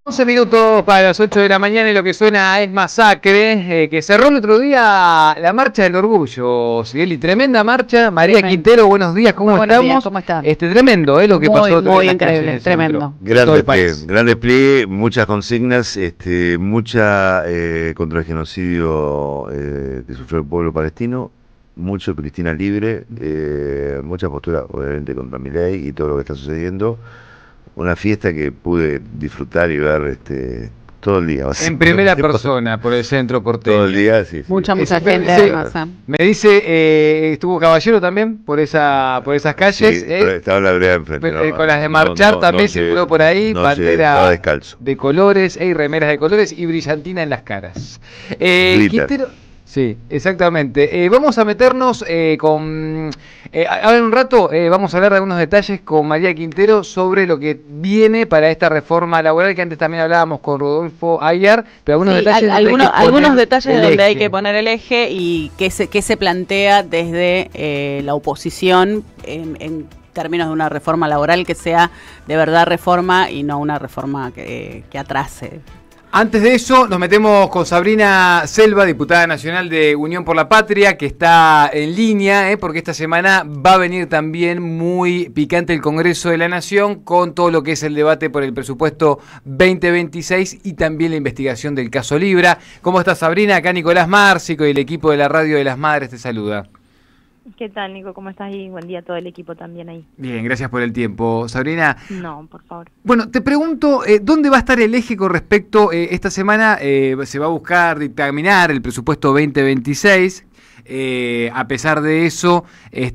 11 minutos para las 8 de la mañana y lo que suena es Masacre, que cerró el otro día la Marcha del Orgullo, Sigeli, tremenda marcha. María Quintero, buenos días, ¿cómo estamos? Días, ¿cómo están? Tremendo, lo que pasó. Muy increíble, tremendo. Gran despliegue, muchas consignas, mucha contra el genocidio que sufrió el pueblo palestino, mucho Cristina libre, mucha postura obviamente contra Milei y todo lo que está sucediendo. Una fiesta que pude disfrutar y ver todo el día. En primera persona, por el centro porteño. Todo el día, sí. Mucha gente. Sí. Me dice, estuvo Caballero también por esas calles. Sí, estaba en la vereda enfrente. Con las de marchar también circuló por ahí, bandera de colores, remeras de colores y brillantina en las caras. Quintero, sí, exactamente. Vamos a meternos con... ahora en un rato vamos a hablar de algunos detalles con María Quintero sobre lo que viene para esta reforma laboral, que antes también hablábamos con Rodolfo Ayar, pero algunos detalles... Algunos detalles donde hay que poner el eje y que se plantea desde la oposición en términos de una reforma laboral que sea de verdad reforma y no una reforma que atrase. Antes de eso, nos metemos con Sabrina Selva, diputada nacional de Unión por la Patria, que está en línea, porque esta semana va a venir también muy picante el Congreso de la Nación con todo lo que es el debate por el presupuesto 2026 y también la investigación del caso Libra. ¿Cómo estás, Sabrina? Acá Nicolás Márcico y el equipo de la Radio de las Madres te saluda. ¿Qué tal, Nico? ¿Cómo estás? Y buen día a todo el equipo también ahí. Bien, gracias por el tiempo. Sabrina. No, por favor. Bueno, te pregunto, ¿dónde va a estar el eje con respecto, esta semana se va a buscar dictaminar el presupuesto 2026? A pesar de eso,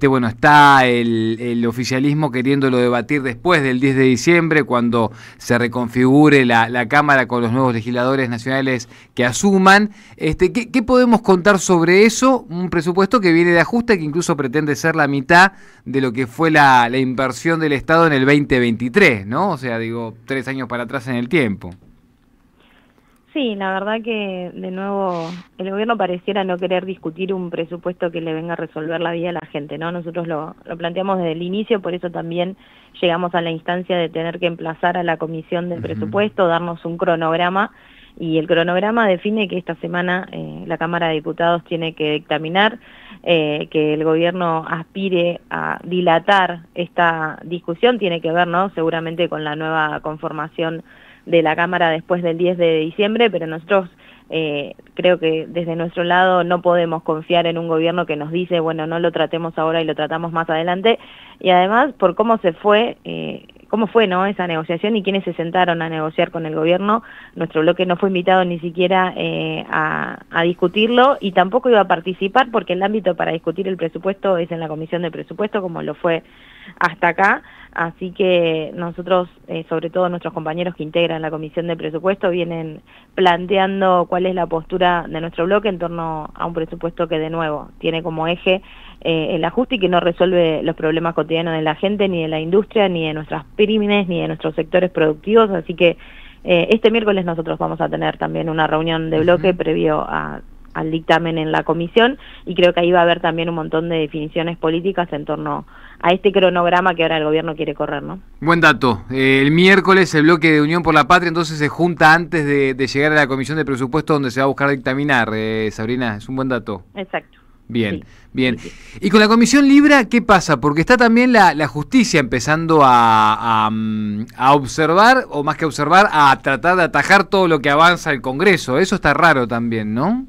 bueno, está el oficialismo queriéndolo debatir después del 10 de diciembre, cuando se reconfigure la Cámara con los nuevos legisladores nacionales que asuman. ¿Qué podemos contar sobre eso? Un presupuesto que viene de ajuste, que incluso pretende ser la mitad de lo que fue la inversión del Estado en el 2023, ¿no? O sea, 3 años para atrás en el tiempo. Sí, la verdad que de nuevo el gobierno pareciera no querer discutir un presupuesto que le venga a resolver la vida a la gente, ¿no? Nosotros lo planteamos desde el inicio, por eso también llegamos a la instancia de tener que emplazar a la comisión del presupuesto, darnos un cronograma, y el cronograma define que esta semana la Cámara de Diputados tiene que dictaminar, que el gobierno aspire a dilatar esta discusión, tiene que ver, ¿no?, seguramente con la nueva conformación de la Cámara después del 10 de diciembre, pero nosotros creo que desde nuestro lado no podemos confiar en un gobierno que nos dice, bueno, no lo tratemos ahora y lo tratamos más adelante, y además por cómo fue, ¿no?, esa negociación y quiénes se sentaron a negociar con el gobierno. Nuestro bloque no fue invitado ni siquiera a discutirlo, y tampoco iba a participar porque el ámbito para discutir el presupuesto es en la Comisión de Presupuesto, como lo fue hasta acá. Así que nosotros, sobre todo nuestros compañeros que integran la Comisión de Presupuesto, vienen planteando cuál es la postura de nuestro bloque en torno a un presupuesto que, de nuevo, tiene como eje el ajuste y que no resuelve los problemas cotidianos de la gente, ni de la industria, ni de nuestras pymes, ni de nuestros sectores productivos. Así que este miércoles nosotros vamos a tener también una reunión de bloque previo al dictamen en la comisión, y creo que ahí va a haber también un montón de definiciones políticas en torno a este cronograma que ahora el gobierno quiere correr, ¿no? Buen dato. El miércoles el bloque de Unión por la Patria entonces se junta antes de llegar a la comisión de presupuesto, donde se va a buscar dictaminar, Sabrina, es un buen dato. Exacto. Bien, sí, bien. Sí. Y con la Comisión Libra, ¿qué pasa? Porque está también la justicia empezando a observar, o más que observar, a tratar de atajar todo lo que avanza el Congreso. Eso está raro también, ¿no?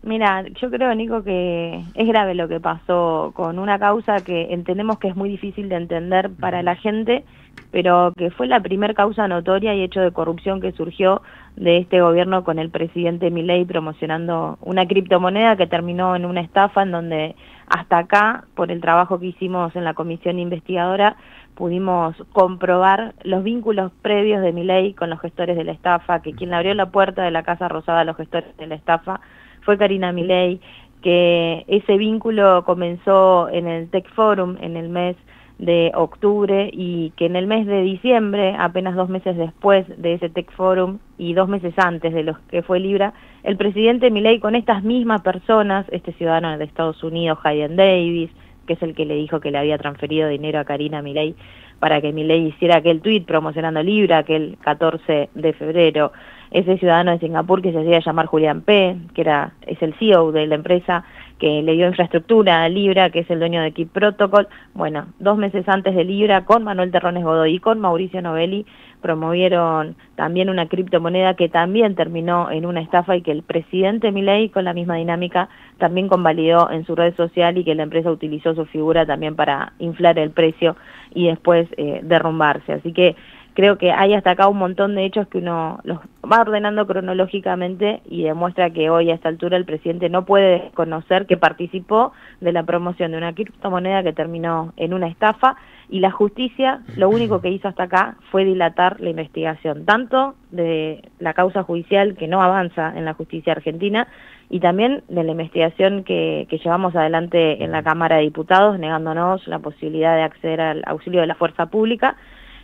Mira, yo creo, Nico, que es grave lo que pasó con una causa que entendemos que es muy difícil de entender para la gente, pero que fue la primer causa notoria y hecho de corrupción que surgió de este gobierno, con el presidente Milei promocionando una criptomoneda que terminó en una estafa, en donde hasta acá, por el trabajo que hicimos en la comisión investigadora, pudimos comprobar los vínculos previos de Milei con los gestores de la estafa, que quien le abrió la puerta de la Casa Rosada a los gestores de la estafa fue Karina Milei, que ese vínculo comenzó en el Tech Forum en el mes de octubre, y que en el mes de diciembre, apenas 2 meses después de ese Tech Forum y 2 meses antes de lo que fue Libra, el presidente Milei con estas mismas personas, este ciudadano de Estados Unidos, Hayden Davis, que es el que le dijo que le había transferido dinero a Karina Milei para que Milei hiciera aquel tuit promocionando Libra aquel 14 de febrero. Ese ciudadano de Singapur que se hacía llamar Julián P., que es el CEO de la empresa que le dio infraestructura a Libra, que es el dueño de Keep Protocol. Bueno, 2 meses antes de Libra, con Manuel Terrones Godoy y con Mauricio Novelli, promovieron también una criptomoneda que también terminó en una estafa y que el presidente Milei, con la misma dinámica, también convalidó en su red social y que la empresa utilizó su figura también para inflar el precio y después derrumbarse. Así que creo que hay hasta acá un montón de hechos que uno los va ordenando cronológicamente y demuestra que hoy a esta altura el presidente no puede desconocer que participó de la promoción de una criptomoneda que terminó en una estafa, y la justicia lo único que hizo hasta acá fue dilatar la investigación, tanto de la causa judicial que no avanza en la justicia argentina y también de la investigación que llevamos adelante en la Cámara de Diputados, negándonos la posibilidad de acceder al auxilio de la fuerza pública,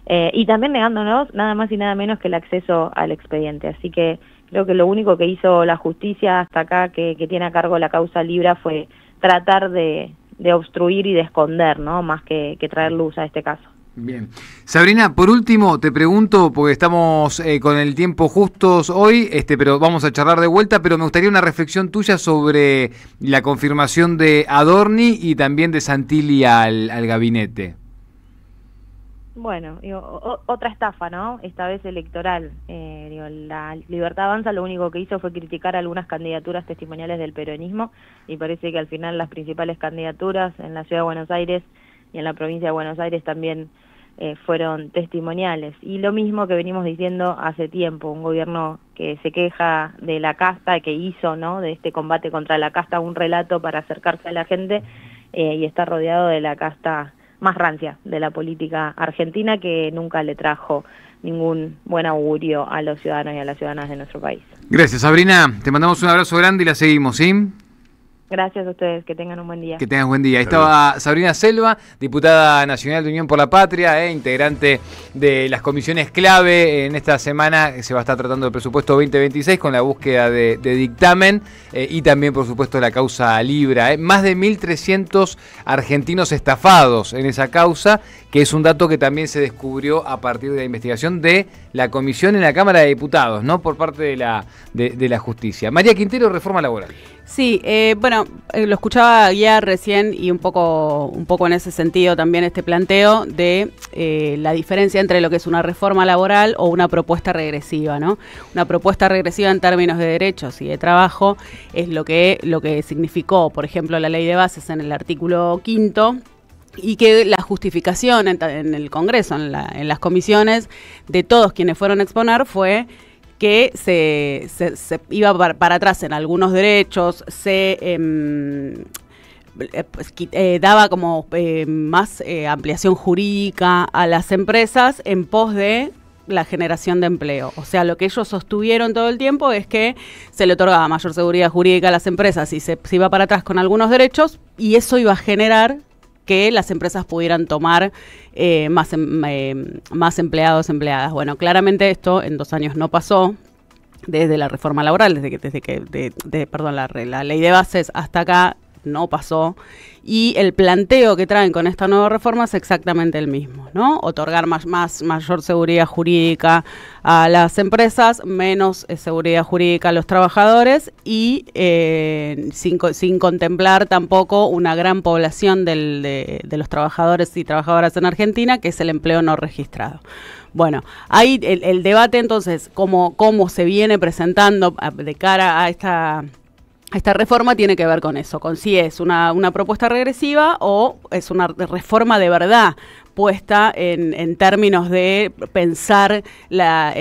y también negándonos nada más y nada menos que el acceso al expediente. Así que creo que lo único que hizo la justicia hasta acá, que tiene a cargo la causa Libra, fue tratar de obstruir y de esconder, ¿no? Más que traer luz a este caso. Bien. Sabrina, por último te pregunto, porque estamos con el tiempo justos hoy, pero vamos a charlar de vuelta, pero me gustaría una reflexión tuya sobre la confirmación de Adorni y también de Santilli al gabinete. Bueno, otra estafa, ¿no? Esta vez electoral. La Libertad Avanza lo único que hizo fue criticar algunas candidaturas testimoniales del peronismo y parece que al final las principales candidaturas en la Ciudad de Buenos Aires y en la provincia de Buenos Aires también fueron testimoniales. Y lo mismo que venimos diciendo hace tiempo, un gobierno que se queja de la casta, que hizo, ¿no?, de este combate contra la casta un relato para acercarse a la gente, y está rodeado de la casta más rancia de la política argentina, que nunca le trajo ningún buen augurio a los ciudadanos y a las ciudadanas de nuestro país. Gracias, Sabrina. Te mandamos un abrazo grande y la seguimos, ¿sí? Gracias a ustedes, que tengan un buen día. Que tengas buen día. Ahí estaba Sabrina Selva, diputada nacional de Unión por la Patria, integrante de las comisiones clave. En esta semana se va a estar tratando el presupuesto 2026 con la búsqueda de dictamen y también, por supuesto, la causa Libra. Más de 1.300 argentinos estafados en esa causa, que es un dato que también se descubrió a partir de la investigación de la comisión en la Cámara de Diputados, no por parte de la justicia. María Quintero, reforma laboral. Sí, bueno, lo escuchaba guiar recién y un poco en ese sentido también este planteo de la diferencia entre lo que es una reforma laboral o una propuesta regresiva, ¿no? Una propuesta regresiva en términos de derechos y de trabajo es lo que significó, por ejemplo, la ley de bases en el artículo 5º, y que la justificación en el Congreso, en las comisiones, de todos quienes fueron a exponer fue que se iba para atrás en algunos derechos, se daba como más ampliación jurídica a las empresas en pos de la generación de empleo. O sea, lo que ellos sostuvieron todo el tiempo es que se le otorgaba mayor seguridad jurídica a las empresas y se iba para atrás con algunos derechos, y eso iba a generar que las empresas pudieran tomar más empleados, empleadas. Bueno, claramente esto en 2 años no pasó, desde la reforma laboral, la ley de bases hasta acá no pasó, y el planteo que traen con esta nueva reforma es exactamente el mismo, ¿no? Otorgar mayor seguridad jurídica a las empresas, menos seguridad jurídica a los trabajadores y sin contemplar tampoco una gran población de los trabajadores y trabajadoras en Argentina, que es el empleo no registrado. Bueno, ahí el debate entonces, cómo se viene presentando de cara a esta reforma, tiene que ver con eso, con si es una propuesta regresiva o es una reforma de verdad puesta en términos de pensar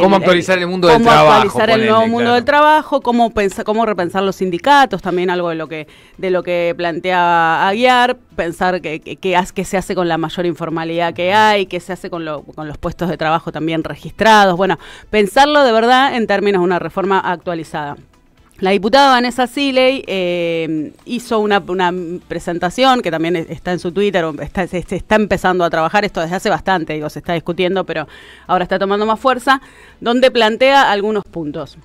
cómo actualizar el mundo del trabajo, actualizar el nuevo mundo del trabajo, cómo repensar los sindicatos, también algo de lo que planteaba Aguiar, pensar qué se hace con la mayor informalidad que hay, qué se hace con los puestos de trabajo también registrados. Bueno, pensarlo de verdad en términos de una reforma actualizada. La diputada Vanessa Siley hizo una presentación que también está en su Twitter, se está empezando a trabajar esto desde hace bastante, se está discutiendo, pero ahora está tomando más fuerza, donde plantea algunos puntos.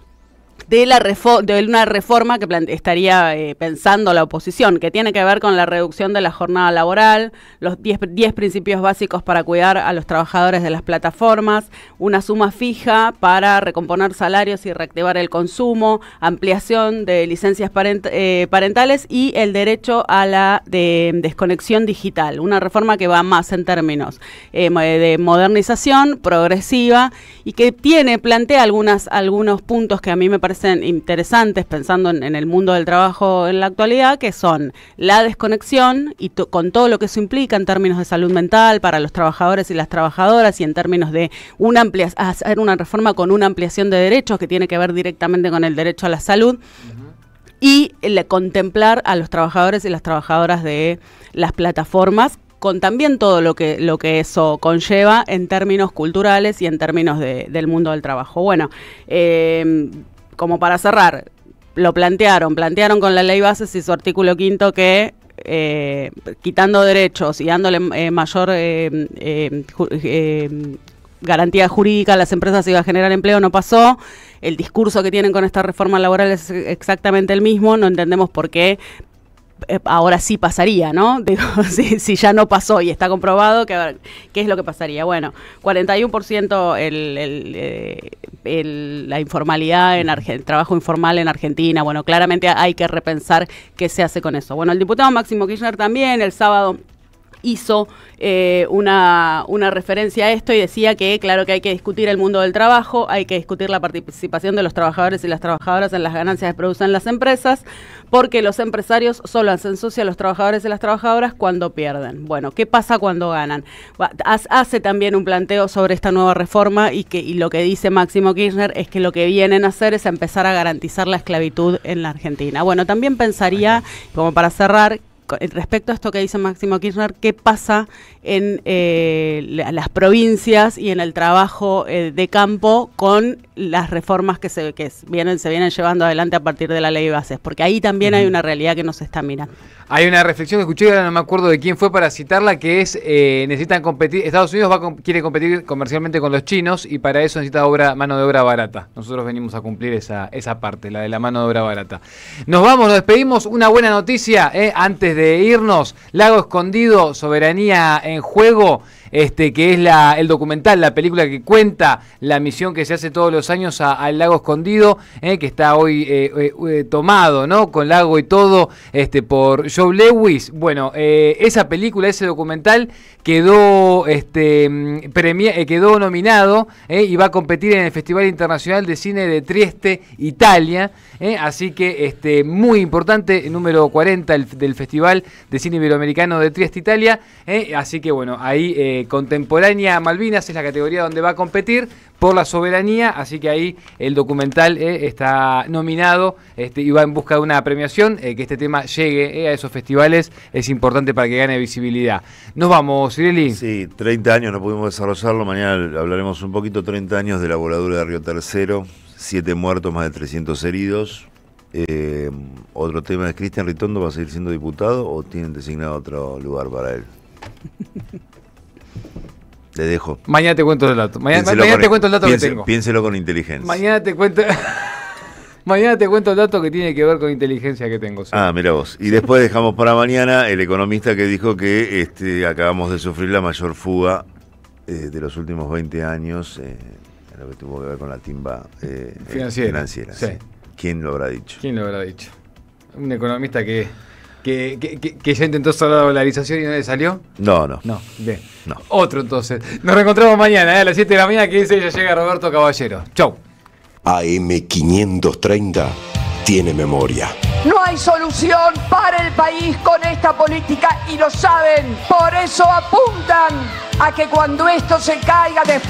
de una reforma que estaría pensando la oposición, que tiene que ver con la reducción de la jornada laboral, los 10 principios básicos para cuidar a los trabajadores de las plataformas, una suma fija para recomponer salarios y reactivar el consumo, ampliación de licencias parentales y el derecho a la desconexión digital. Una reforma que va más en términos de modernización progresiva y que plantea algunos puntos que a mí me parecen interesantes pensando en el mundo del trabajo en la actualidad, que son la desconexión y con todo lo que eso implica en términos de salud mental para los trabajadores y las trabajadoras y en términos de hacer una reforma con una ampliación de derechos que tiene que ver directamente con el derecho a la salud. Y contemplar a los trabajadores y las trabajadoras de las plataformas con también todo lo que eso conlleva en términos culturales y en términos del mundo del trabajo. Bueno, como para cerrar, lo plantearon con la ley bases y su artículo 5 que quitando derechos y dándole mayor garantía jurídica a las empresas iba a generar empleo, no pasó. El discurso que tienen con esta reforma laboral es exactamente el mismo, no entendemos por qué ahora sí pasaría, ¿no? Digo, si ya no pasó y está comprobado, ¿qué es lo que pasaría? Bueno, 41% la informalidad, el trabajo informal en Argentina. Bueno, claramente hay que repensar qué se hace con eso. Bueno, el diputado Máximo Kirchner también el sábado hizo una referencia a esto y decía que claro que hay que discutir el mundo del trabajo, hay que discutir la participación de los trabajadores y las trabajadoras en las ganancias que producen las empresas, porque los empresarios solo hacen socio a los trabajadores y las trabajadoras cuando pierden. Bueno, ¿qué pasa cuando ganan? Hace también un planteo sobre esta nueva reforma y lo que dice Máximo Kirchner es que lo que vienen a hacer es empezar a garantizar la esclavitud en la Argentina. Bueno, también pensaría, como para cerrar, respecto a esto que dice Máximo Kirchner, ¿qué pasa en las provincias y en el trabajo de campo con las reformas que se vienen llevando adelante a partir de la ley de bases? Porque ahí también hay una realidad que no se está mirando. Hay una reflexión que escuché, ahora no me acuerdo de quién fue para citarla, que es, necesitan competir, Estados Unidos quiere competir comercialmente con los chinos y para eso necesita mano de obra barata. Nosotros venimos a cumplir esa parte, la de la mano de obra barata. Nos despedimos, una buena noticia, antes de irnos, Lago Escondido, Soberanía en Juego, que es el documental, la película que cuenta la misión que se hace todos los años al Lago Escondido, que está hoy tomado, ¿no? Con lago y todo, por Joe Lewis. Bueno, esa película, ese documental quedó nominado y va a competir en el Festival Internacional de Cine de Trieste, Italia. Así que muy importante, número 40 del Festival de Cine Iberoamericano de Trieste, Italia. Así que bueno, ahí contemporánea Malvinas es la categoría donde va a competir por la soberanía, así que ahí el documental está nominado y va en busca de una premiación, que este tema llegue a esos festivales es importante para que gane visibilidad. Nos vamos, Cirelli. Sí, 30 años no pudimos desarrollarlo, mañana hablaremos un poquito, 30 años de la voladura de Río Tercero, 7 muertos, más de 300 heridos. Otro tema es, ¿Cristian Ritondo va a seguir siendo diputado o tienen designado otro lugar para él? Le dejo. Mañana te cuento el dato. Mañana te cuento el dato que tengo. Piénselo con inteligencia. Mañana te cuento el dato que tiene que ver con inteligencia que tengo. ¿Sí? Mira vos. Y después dejamos para mañana el economista que dijo que acabamos de sufrir la mayor fuga de los últimos 20 años en lo que tuvo que ver con la timba financiera. Sí. ¿Quién lo habrá dicho? Un economista que ya intentó hacer la dolarización y no le salió. No. Bien. No. Otro entonces. Nos reencontramos mañana a las 7 de la mañana, que dice ya llega Roberto Caballero. Chau. AM530 tiene memoria. No hay solución para el país con esta política y lo saben. Por eso apuntan a que cuando esto se caiga después